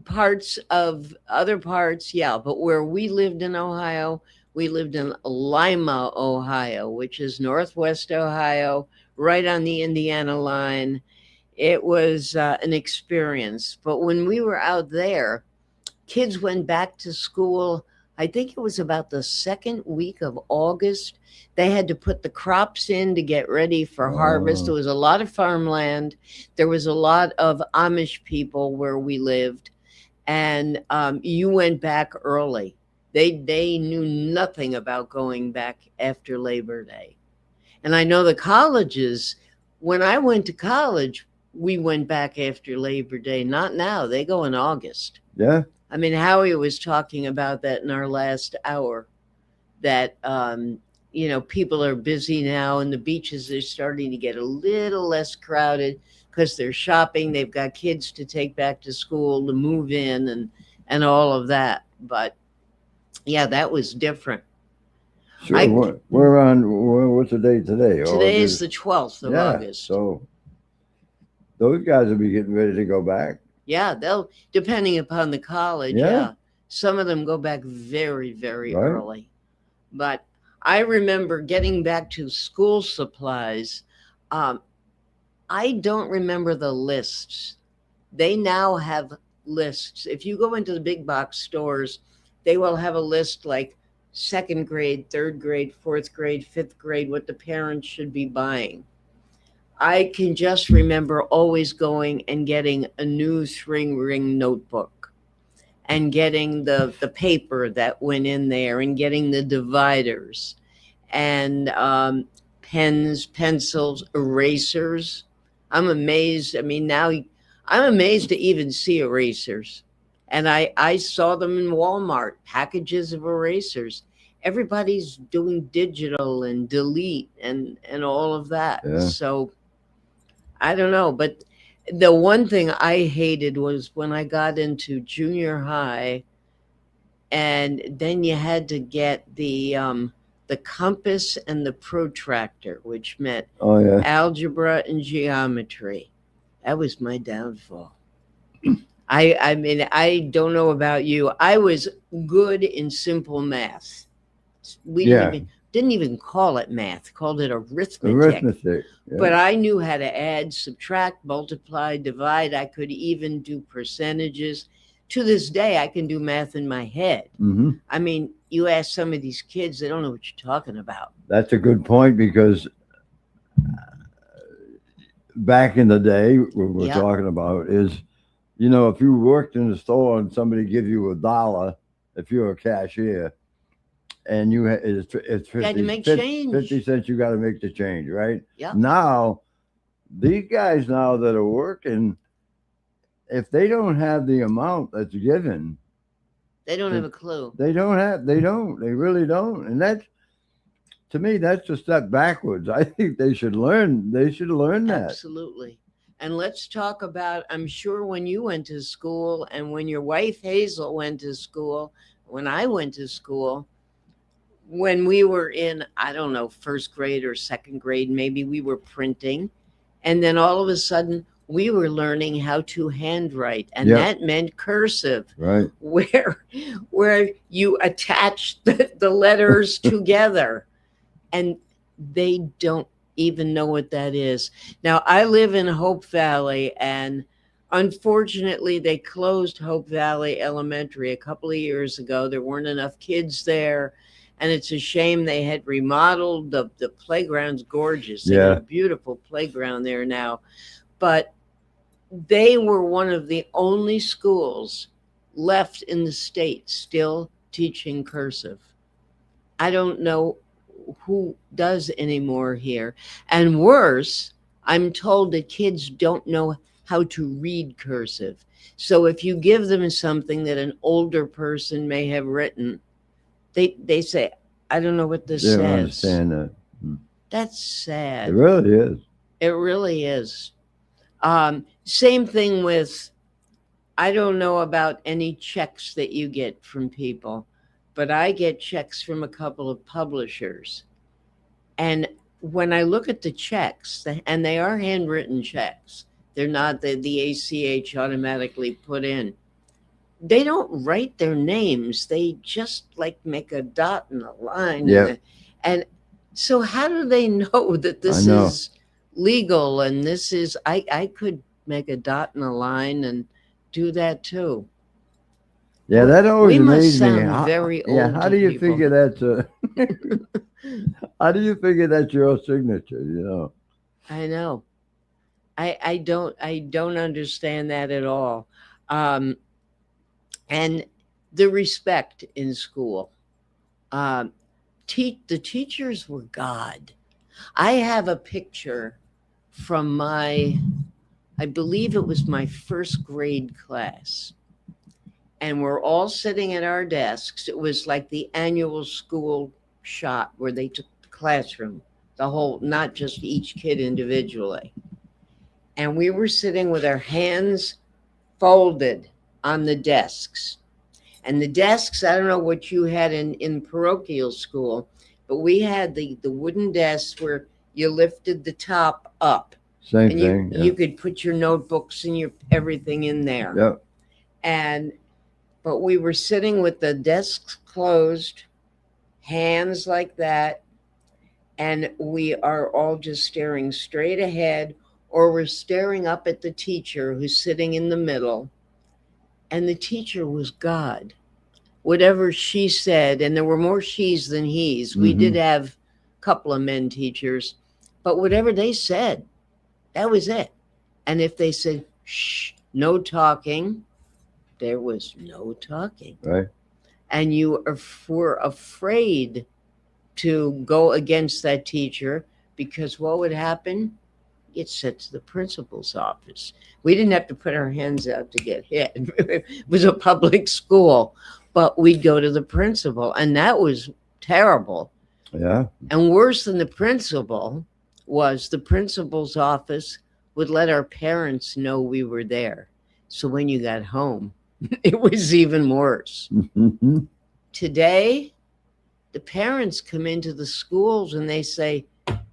Parts of other parts, yeah, but where we lived in Ohio, we lived in Lima, Ohio, which is northwest Ohio, right on the Indiana line. It was an experience. But when we were out there, kids went back to school. I think it was about the second week of August. They had to put the crops in to get ready for harvest. There was a lot of farmland. There was a lot of Amish people where we lived. And you went back early. They knew nothing about going back after Labor Day. And I know the colleges, when I went to college, we went back after Labor Day. Not now. They go in August. Yeah. I mean, Howie was talking about that in our last hour, that, people are busy now and the beaches are starting to get a little less crowded because they're shopping. They've got kids to take back to school, to move in and all of that. But yeah, that was different. Sure. We're on, what's the date today? Today is the 12th of August. So those guys will be getting ready to go back. Yeah, they'll, depending upon the college. Yeah. Some of them go back very, very early. But I remember getting back to school supplies. I don't remember the lists. They now have lists. If you go into the big box stores, they will have a list like second grade, third grade, fourth grade, fifth grade, what the parents should be buying. I can just remember always going and getting a new 3-ring notebook and getting the paper that went in there and getting the dividers and pens, pencils, erasers. I'm amazed. I mean, now I'm amazed to even see erasers. And I saw them in Walmart, packages of erasers. Everybody's doing digital and delete and all of that. Yeah. So I don't know, but the one thing I hated was when I got into junior high, and then you had to get the compass and the protractor, which meant Oh yeah. algebra and geometry. That was my downfall. I mean, I don't know about you. I was good in simple math. We didn't even call it math, called it arithmetic. Arithmetic. Yeah. But I knew how to add, subtract, multiply, divide. I could even do percentages. To this day, I can do math in my head. hmm I mean, you ask some of these kids, they don't know what you're talking about. That's a good point, because back in the day, what we're Yep. talking about is, you know, if you worked in the store and somebody give you $1, if you're a cashier, and it's 50, Had to make 50 change. 50 cents, you got to make the change, right? Yep. Now, these guys now that are working, if they don't have the amount that's given, They don't have a clue. they really don't. And that's, to me, that's a step backwards. I think they should learn that. Absolutely. And let's talk about, I'm sure when you went to school and when your wife Hazel went to school, when I went to school, when we were in, I don't know, first grade or second grade, maybe we were printing. And then all of a sudden we were learning how to handwrite. And Yep. that meant cursive, Right. where you attach the letters together. And they don't even know what that is. Now, I live in Hope Valley, and unfortunately, they closed Hope Valley Elementary a couple of years ago. There weren't enough kids there, and it's a shame. They had remodeled. The playground's gorgeous. They got Yeah. a beautiful playground there now. But they were one of the only schools left in the state still teaching cursive. I don't know who does anymore here. And worse, I'm told that kids don't know how to read cursive. So if you give them something that an older person may have written, they say, I don't know what this They don't says. understand that. That's sad. It really is. It really is. Same thing with, I don't know about any checks that you get from people, but I get checks from a couple of publishers. And when I look at the checks, and they are handwritten checks, they're not the ACH automatically put in. They don't write their names. They just like make a dot and a line. Yeah. And so how do they know that this is legal? And this is, I could make a dot and a line and do that too. Yeah, that always We must amazed me. sound very Yeah, old how to do you people. figure that's how do you figure that's your signature, you know? I know. I don't understand that at all. And the respect in school. The teachers were God. I have a picture from I believe it was my first grade class. And we're all sitting at our desks. It was like the annual school shot where they took the classroom, the whole, not just each kid individually. And we were sitting with our hands folded on the desks. And the desks, I don't know what you had in parochial school, but we had the wooden desks where you lifted the top up. Same and thing. You could put your notebooks and your everything in there. Yeah. But we were sitting with the desks closed, hands like that, and we are all just staring straight ahead, or we're staring up at the teacher who's sitting in the middle. And the teacher was God. Whatever she said, and there were more she's than he's. We did have a couple of men teachers, but whatever they said, that was it. And if they said, shh, no talking, there was no talking. Right. And you were afraid to go against that teacher, because what would happen? Get sent to the principal's office. We didn't have to put our hands out to get hit. It was a public school, but we'd go to the principal, and that was terrible. Yeah. And worse than the principal was the principal's office would let our parents know we were there. So when you got home, it was even worse. Today, the parents come into the schools and they say,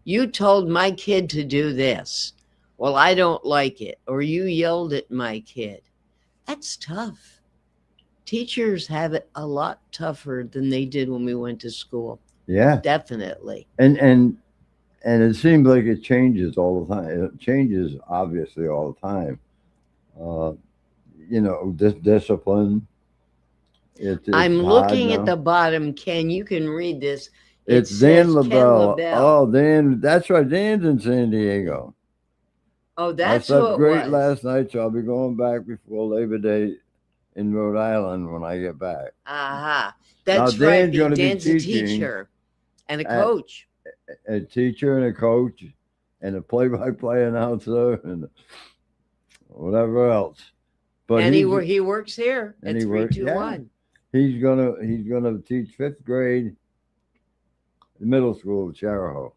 you told my kid to do this. Well, I don't like it. Or you yelled at my kid. That's tough. Teachers have it a lot tougher than they did when we went to school. Yeah. Definitely. And it seems like it changes all the time. It changes obviously all the time. You know, discipline. I'm hard looking at now. the bottom. Ken, you can read this. It's says Dan Ken LaBelle. LaBelle. Oh, Dan, that's right. Dan's in San Diego. Oh, I that's slept who it great was. last night, so I'll be going back before Labor Day in Rhode Island when I get back. Aha. Now, That's right. Dan's gonna be Dan's a teaching teacher and a at- coach. A teacher and a coach and a play-by-play announcer and whatever else. But And he's, he works here and at he works- 321. he's gonna teach 5th grade middle school at Charahoe.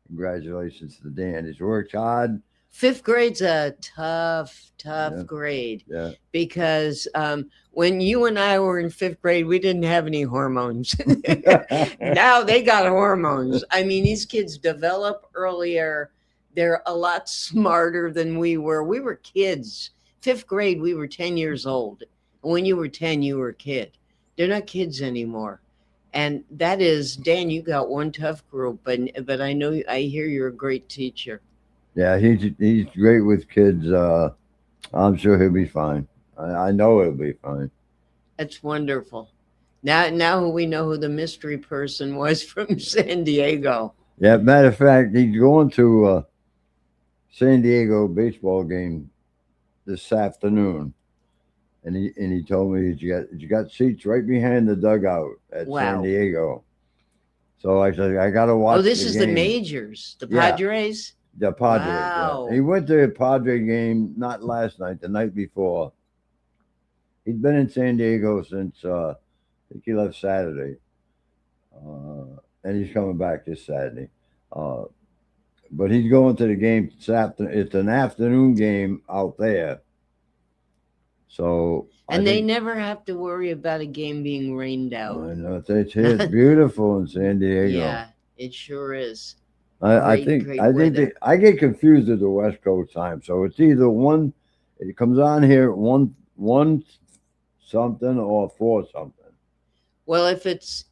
Congratulations to Dan. He's worked hard. 5th grade's a tough Yeah. grade Yeah. because when you and I were in 5th grade, we didn't have any hormones. Now they got hormones. I mean, these kids develop earlier. They're a lot smarter than we were. We were kids. 5th grade, we were 10 years old. And when you were 10, you were a kid. They're not kids anymore. And that is, Dan, you got one tough group, but I know, I hear you're a great teacher. Yeah, he's great with kids. I'm sure he'll be fine. I know he'll be fine. That's wonderful. Now we know who the mystery person was from San Diego. Yeah, matter of fact, he's going to a San Diego baseball game this afternoon. And he told me you got seats right behind the dugout at Wow. San Diego. So I said, I got to watch. Oh, this is the game. majors, the Yeah. Padres? The Padres. yeah. Wow. He went to a Padre game not last night, the night before. He'd been in San Diego since I think he left Saturday, and he's coming back this Saturday. But he's going to the game this afternoon. It's an afternoon game out there. So And they never have to worry about a game being rained out. I know it's beautiful in San Diego. Yeah, it sure is. I Great think weather. I get confused with the West Coast time. So it's either it comes on here one something or 4 something. Well, if it's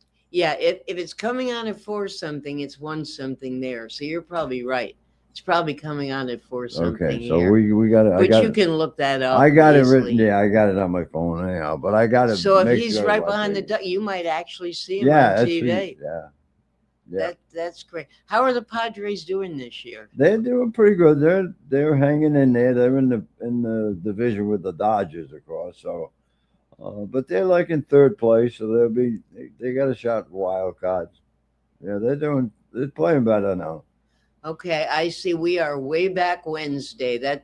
coming on at 4 something, it's 1 something there. So you're probably right. It's probably coming on at 4 something. Okay, so here. we got it. But you can look that up. I got easily. it written. Yeah, I got it on my phone anyhow. But I got it. So if he's right behind the duck, you might actually see him on TV. Yeah. That's great. How are the Padres doing this year? They're doing pretty good. They're hanging in there. They're in the division with the Dodgers, of course. So, but they're like in 3rd place, so they got a shot at wild cards. Yeah, they're playing better now. Okay, I see. We are way back Wednesday.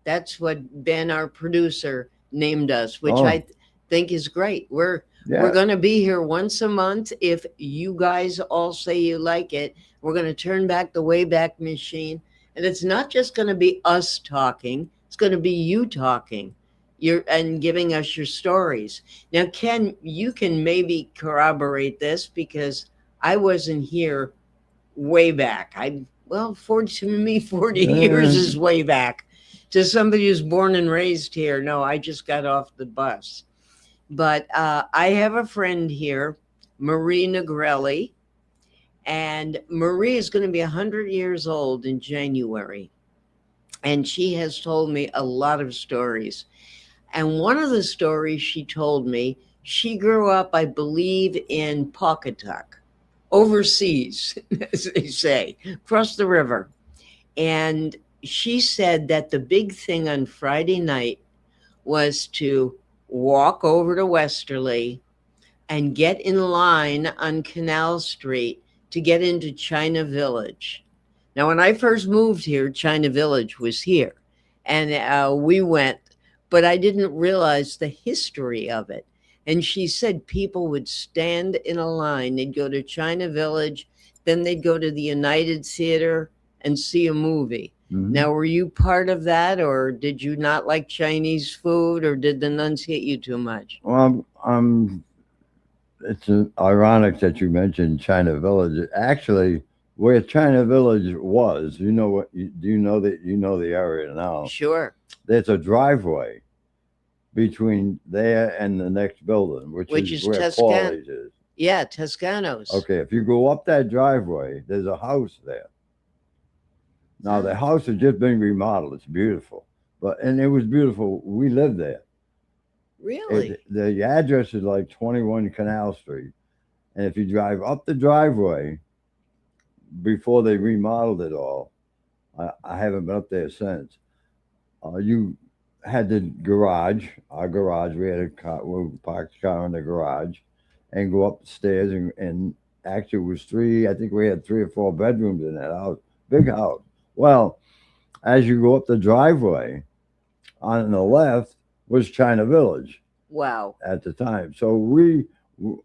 That's what Ben, our producer, named us, which I think is great. We're going to be here once a month. If you guys all say you like it, we're going to turn back the Wayback Machine. And it's not just going to be us talking. It's going to be you talking and giving us your stories. Now, Ken, you can maybe corroborate this because I wasn't here way back. 40 years is way back. To somebody who's born and raised here, no, I just got off the bus. But I have a friend here, Marie Negrelli, and Marie is going to be 100 years old in January. And she has told me a lot of stories. And one of the stories she told me, she grew up, I believe, in Pawcatuck, overseas, as they say, across the river. And she said that the big thing on Friday night was to walk over to Westerly and get in line on Canal Street to get into China Village. Now, when I first moved here, China Village was here, and we went, but I didn't realize the history of it. And she said people would stand in a line. They'd go to China Village, then they'd go to the United Theater and see a movie. Mhm. Now, were you part of that, or did you not like Chinese food, or did the nuns hit you too much? Well, it's ironic that you mentioned China Village. Actually, where China Village was, you know what? Do you know that you know the area now? Sure. There's a driveway between there and the next building, which is where Paulie's is. Yeah, Toscanos. Okay, if you go up that driveway, there's a house there. Now the house has just been remodeled. It's beautiful, and it was beautiful. We lived there. Really? The address is like 21 Canal Street, and if you drive up the driveway before they remodeled it all, I haven't been up there since. You had the garage, our garage. We had a car. We parked the car in the garage, and go up the stairs. And actually, it was three. I think we had 3 or 4 bedrooms in that house. Big house. Well, as you go up the driveway, on the left was China Village. Wow. At the time, so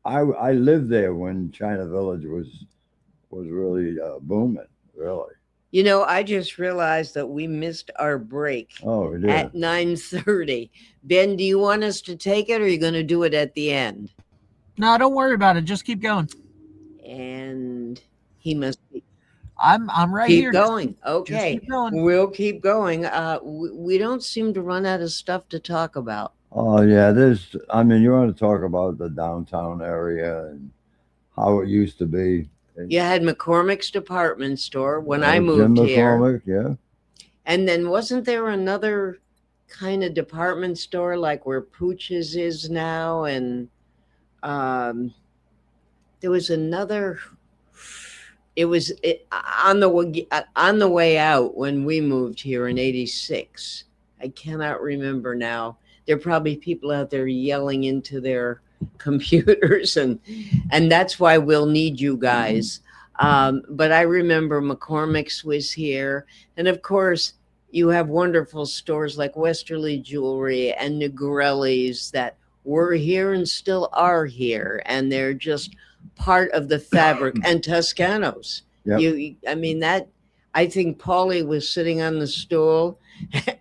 I lived there when China Village was really booming. Really. You know, I just realized that we missed our break Oh, we did. at 9:30. Ben, do you want us to take it, or are you going to do it at the end? No, don't worry about it. Just keep going. And he must be. I'm right keep here. Going. Just Okay. keep going. We'll keep going. We don't seem to run out of stuff to talk about. Oh yeah, you want to talk about the downtown area and how it used to be. You had McCormick's department store when I Jim moved here. McCormick, yeah. And then wasn't there another kind of department store like where Pooch's is now? And there was another. It was on the way out when we moved here in '86. I cannot remember now. There are probably people out there yelling into their computers, and that's why we'll need you guys. But I remember McCormick's was here, and of course you have wonderful stores like Westerly Jewelry and Negrelli's that were here and still are here, and they're just part of the fabric. And Toscanos. Yep. I think Paulie was sitting on the stool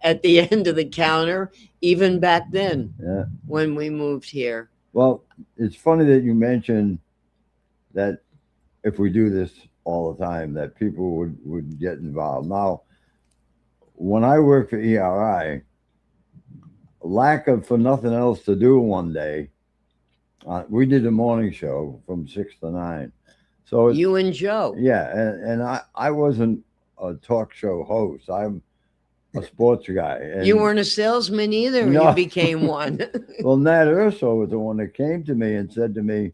at the end of the counter, even back then. Yeah. When we moved here. Well, it's funny that you mentioned that if we do this all the time, that people would get involved. Now, when I worked for ERI, lack of for nothing else to do one day, we did a morning show from 6 to 9. So you and Joe. Yeah, and I wasn't a talk show host. I'm a sports guy. And you weren't a salesman either. No. You became one. Well, Nat Urso was the one that came to me and said to me,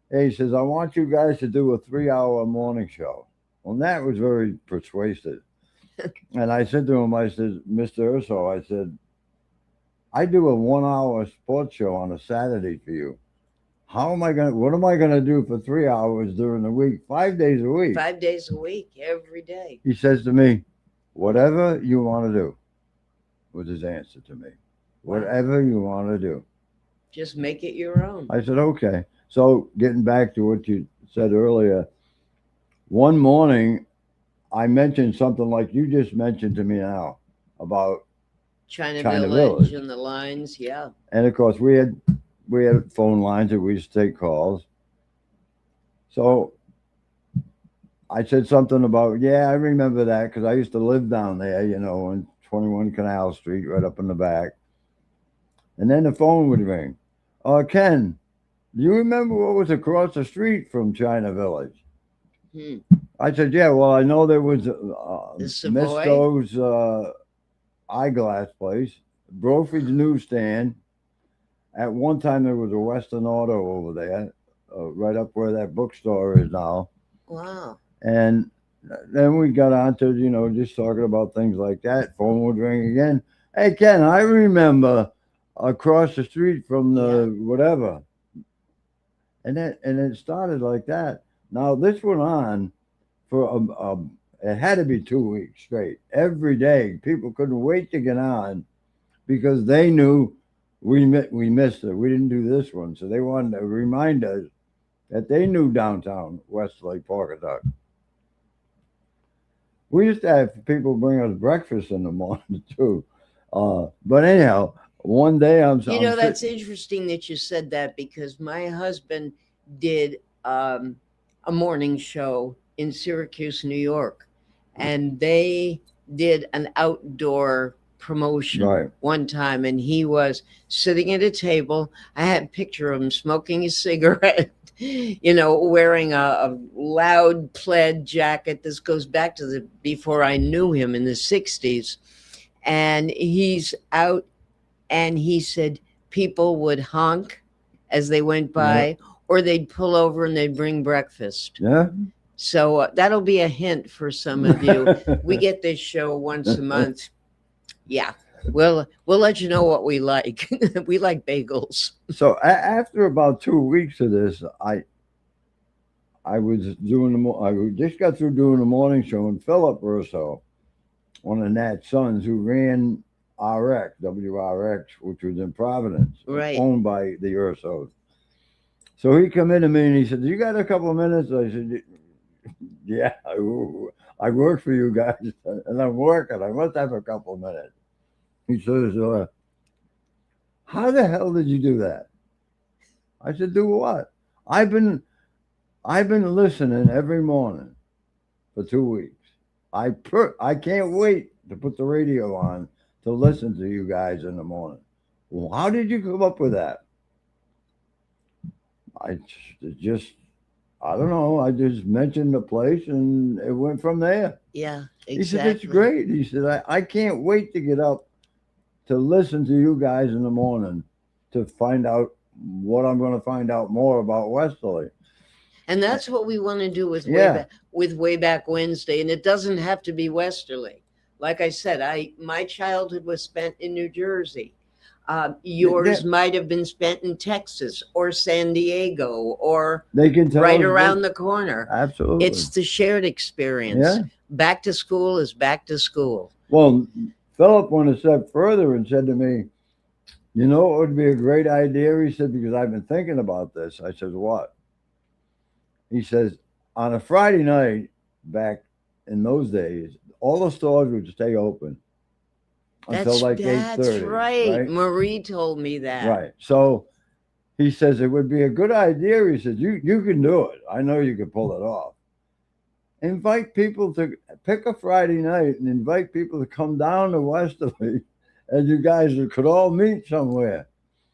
hey, he says, I want you guys to do a 3-hour morning show. Well, Nat was very persuasive. And I said to him, I said, Mr. Urso, I said, I do a 1-hour sports show on a Saturday for you. What am I going to do for 3 hours during the week, 5 days a week? 5 days a week, every day. He says to me, whatever you want to do, was his answer to me. Whatever you want to do. Just make it your own. I said, okay. So getting back to what you said earlier, one morning I mentioned something like you just mentioned to me now about China Village Village and the lines, yeah. And of course we had phone lines that we used to take calls. So I said something about, yeah, I remember that because I used to live down there, on 21 Canal Street, right up in the back. And then the phone would ring. Ken, do you remember what was across the street from China Village? I said, yeah, well, I know there was Misto's eyeglass place, Brophy's newsstand. At one time, there was a Western Auto over there, right up where that bookstore is now. Wow. And then we got on to, just talking about things like that. Phone would ring again. Hey, Ken, I remember across the street from the whatever. And it started like that. Now, this went on for, it had to be 2 weeks straight. Every day, people couldn't wait to get on because they knew we missed it. We didn't do this one. So they wanted to remind us that they knew downtown Westlake Pawcatuck. We used to have people bring us breakfast in the morning too. But anyhow, one day I'm That's sitting- interesting that you said that, because my husband did a morning show in Syracuse, New York, and they did an outdoor promotion Right. one time, and he was sitting at a table. I had a picture of him smoking a cigarette, wearing a loud plaid jacket. This goes back to the before I knew him in the 60s. And he's out, and he said people would honk as they went by, or they'd pull over and they'd bring breakfast. Yeah. So that'll be a hint for some of you. We get this show once a month. Yeah. We'll let you know what we like. We like bagels. So after about 2 weeks of this, I just got through doing the morning show, and Philip Urso, one of Nat's sons, who ran WRX, which was in Providence, Right. owned by the Ursos. So he come in to me and he said, "You got a couple of minutes?" I said, "Yeah, I work for you guys, and I'm working. I must have a couple of minutes." He says, "How the hell did you do that?" I said, "Do what?" I've been listening every morning for 2 weeks. I can't wait to put the radio on to listen to you guys in the morning. Well, how did you come up with that? I don't know. I just mentioned the place, and it went from there. Yeah, exactly. He said, "It's great." He said, I can't wait to get up to listen to you guys in the morning to find out what I'm going to find out more about Westerly. And that's what we want to do with Yeah. Way Back Wednesday. And it doesn't have to be Westerly. Like I said, my childhood was spent in New Jersey. Yours might have been spent in Texas or San Diego or They can tell right us around what- the corner. Absolutely. It's the shared experience. Yeah. Back to school is back to school. Well, Philip went a step further and said to me, "You know what would be a great idea?" He said, "Because I've been thinking about this." I said, "What?" He says, "On a Friday night, back in those days, all the stores would stay open until like 8:30. That's right. Marie told me that. Right. So he says it would be a good idea. He says, you can do it. I know you can pull it off. Invite people to pick a Friday night and invite people to come down to Westerly, and you guys could all meet somewhere."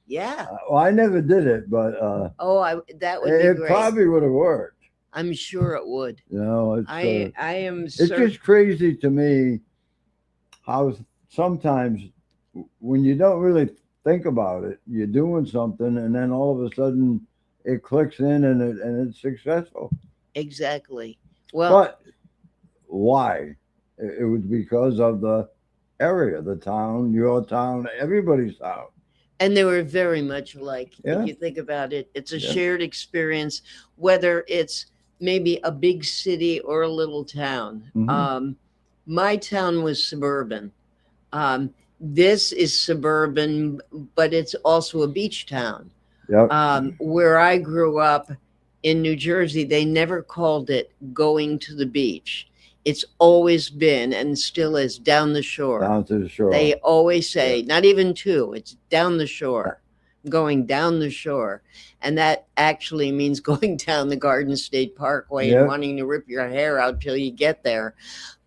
Yeah. Well, I never did it, but that would be it great. probably would have worked. I'm sure it would. It's I am. it's just crazy to me how sometimes when you don't really think about it, you're doing something, and then all of a sudden it clicks in and it's successful. Exactly. Well, But why? It was because of the area, the town, your town, everybody's town. and they were very much alike. Yeah. If you think about it, it's a Yeah. shared experience, whether it's maybe a big city or a little town. Mhm. My town was suburban. This is suburban, but it's also a beach town. Yep. Where I grew up in New Jersey, they never called it going to the beach. It's always been and still is down the shore. Down to the shore. They always say, not even two, it's down the shore, going down the shore. And that actually means going down the Garden State Parkway Yeah. and wanting to rip your hair out till you get there.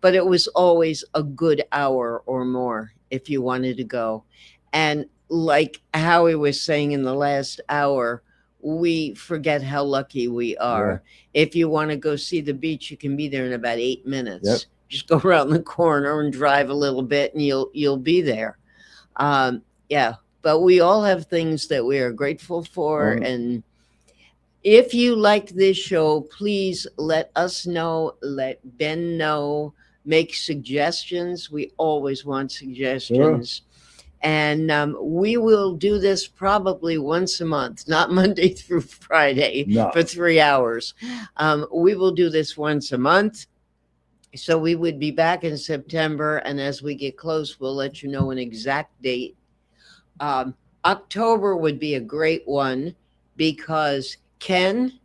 But it was always a good hour or more if you wanted to go. And like Howie was saying in the last hour, we forget how lucky we are. If you want to go see the beach, you can be there in about 8 minutes. Yep. Just go around the corner and drive a little bit, and you'll be there. Yeah, but we all have things that we are grateful for. And if you like this show, please let us know. Let Ben know. Make suggestions. We always want suggestions. And we will do this probably once a month, not Monday through Friday No. for 3 hours. We will do this once a month. So we would be back in September. And as we get close, we'll let you know an exact date. October would be a great one because Ken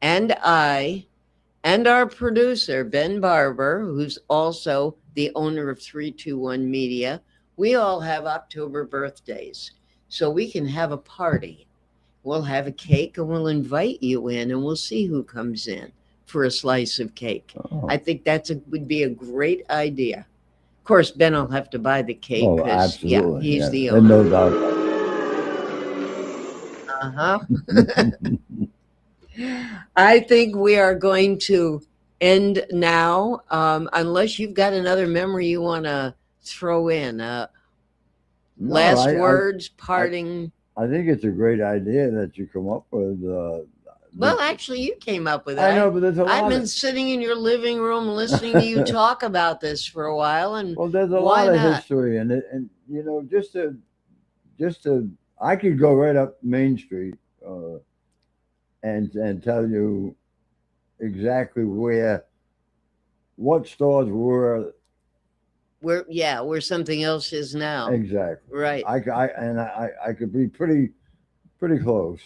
and I and our producer, Ben Barber, who's also the owner of 321 Media, we all have October birthdays. So we can have a party. We'll have a cake and we'll invite you in and we'll see who comes in for a slice of cake. Oh. I think would be a great idea. Of course, Ben will have to buy the cake Oh, because, yeah, absolutely. he's the And owner. no doubt. I think we are going to end now, unless you've got another memory you want to throw in. No, Last I- words, parting. I think it's a great idea that you come up with. Well, actually, you came up with it. I know, but there's a lot I've been of- sitting in your living room listening to you talk about this for a while, and Well, there's a why lot of not? history in it, and you know, just to, I could go right up Main Street, and tell you exactly what stores were where something else is now. exactly. Right. I could be pretty close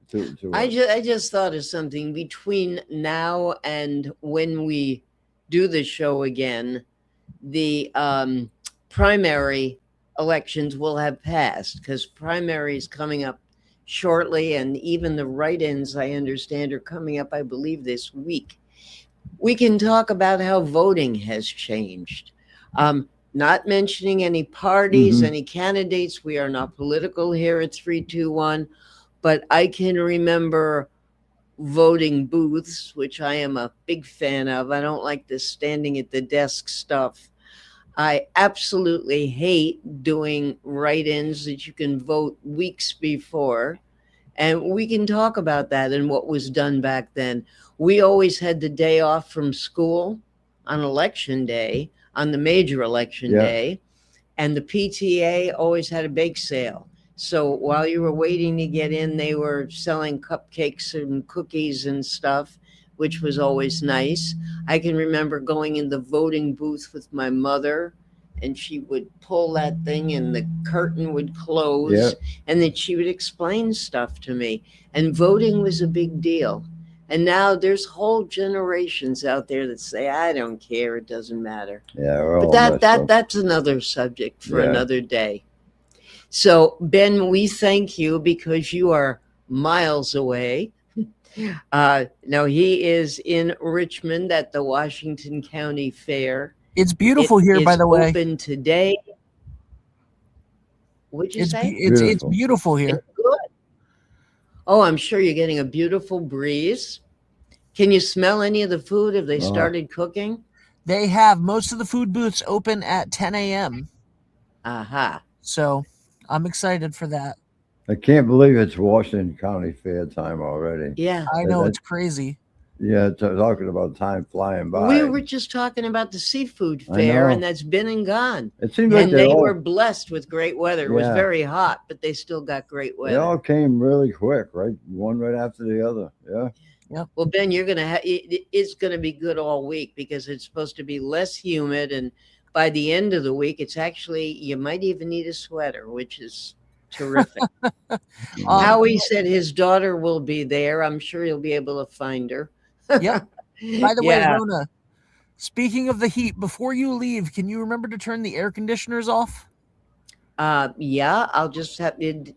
to it. I just thought of something between now and when we do the show again. The primary elections will have passed because primary is coming up shortly, and even the write-ins, I understand, are coming up, I believe, this week. We can talk about how voting has changed. Not mentioning any parties, Mhm. any candidates. We are not political here at 321, but I can remember voting booths, which I am a big fan of. I don't like this standing at the desk stuff. I absolutely hate doing write-ins that you can vote weeks before. And we can talk about that and what was done back then. We always had the day off from school on election day, on the major election Yeah. day. And the PTA always had a bake sale. So while you were waiting to get in, they were selling cupcakes and cookies and stuff, which was always nice. I can remember going in the voting booth with my mother, and she would pull that thing and the curtain would close, Yeah. and then she would explain stuff to me. And voting was a big deal. And now there's whole generations out there that say, I don't care, it doesn't matter. Yeah, we're all But messed up. that's another subject for Yeah. another day. So, Ben, we thank you because you are miles away. No, he is in Richmond at the Washington County Fair. It's beautiful It here, by is the way. open today. What'd you say? It's beautiful here. Good. Oh, I'm sure you're getting a beautiful breeze. Can you smell any of the food? Have they started cooking? They have most of the food booths open at 10 a.m. Aha. So I'm excited for that. I can't believe it's Washington County Fair time already. Yeah. I know, it's crazy. Yeah, talking about time flying by. We were just talking about the seafood I fair, know. and that's been and gone. It seems like and they they all- were blessed with great weather. It was Yeah. very hot, but they still got great They weather. all came really quick, right? One right after the other. Yeah. Well, Ben, you're gonna it's gonna be good all week because it's supposed to be less humid, and by the end of the week, it's actually you might even need a sweater, which is terrific. Howie said his daughter will be there. I'm sure he'll be able to find her. Yep. By the way, Yeah. Rona, speaking of the heat, before you leave, can you remember to turn the air conditioners off? Yeah, I'll just have and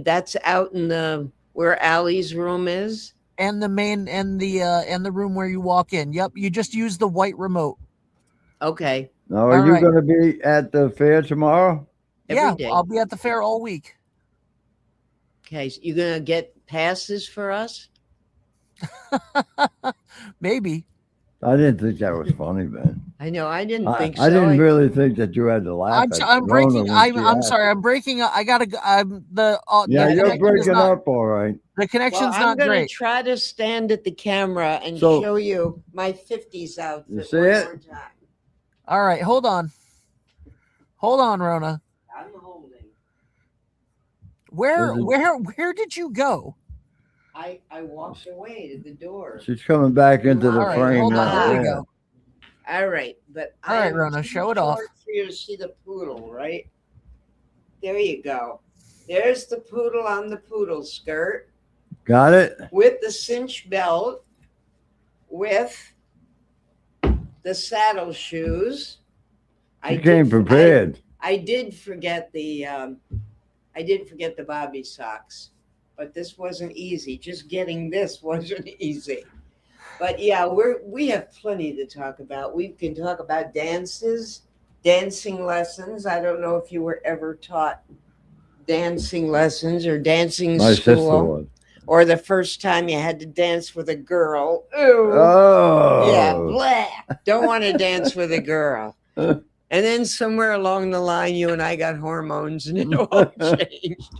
that's out in the where Allie's room is. And the main and the room where you walk in. Yep, you just use the white remote. Okay. Now, are All you right. going to be at the fair tomorrow? Yeah, day. I'll be at the fair all week. Okay, so you're gonna get passes for us? Maybe. I didn't think that was funny, man. I know. I didn't think so. I didn't really think that you had to laugh. I'm, at I'm Rona breaking. when I'm, she I'm asked. sorry. I'm breaking. I gotta. I'm the. Yeah, the you're connection is breaking not- up all right. The connection's Well, I'm not gonna great. try to stand at the camera and So- show you my 50s outfit. You see one it? more time. All right, hold on. Hold on, Rona. I'm holding. Where did you go? I walked away to the door. She's coming back into the All right, frame hold on. now. There you Yeah. go. All right, but All right, I'm Rona, too show it off. short for you to see the poodle, right? There you go. There's the poodle on the poodle skirt Got it? with the cinch belt. with the saddle shoes. You came prepared. I did forget the bobby socks, but this wasn't easy. Just getting this wasn't easy. But yeah, we have plenty to talk about. We can talk about dancing lessons. I don't know if you were ever taught dancing lessons or dancing My sister school, was. or the first time you had to dance with a girl. Ooh, yeah, Oh. blah. Don't want to dance with a girl. And then somewhere along the line, you and I got hormones and it all changed.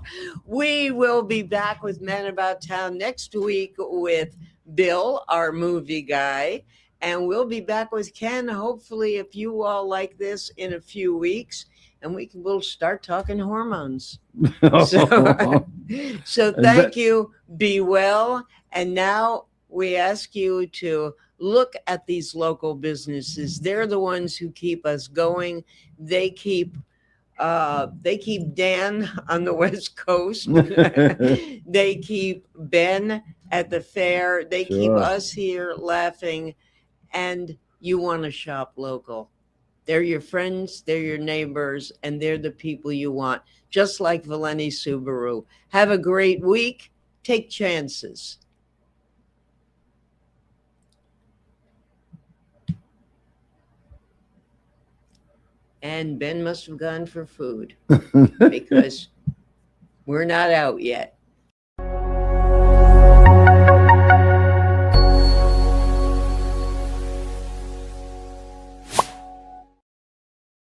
We will be back with Men About Town next week with Bill, our movie guy. And we'll be back with Ken, hopefully, if you all like this, in a few weeks. And we'll start talking hormones. So thank you. Be well. And now we ask you to look at these local businesses. They're the ones who keep us going. They keep Dan on the West Coast. They keep Ben at the fair. They keep us here laughing. And you want to shop local. They're your friends, they're your neighbors, and they're the people you want, just like Valeni Subaru. Have a great week. Take chances. And Ben must have gone for food because we're not out yet.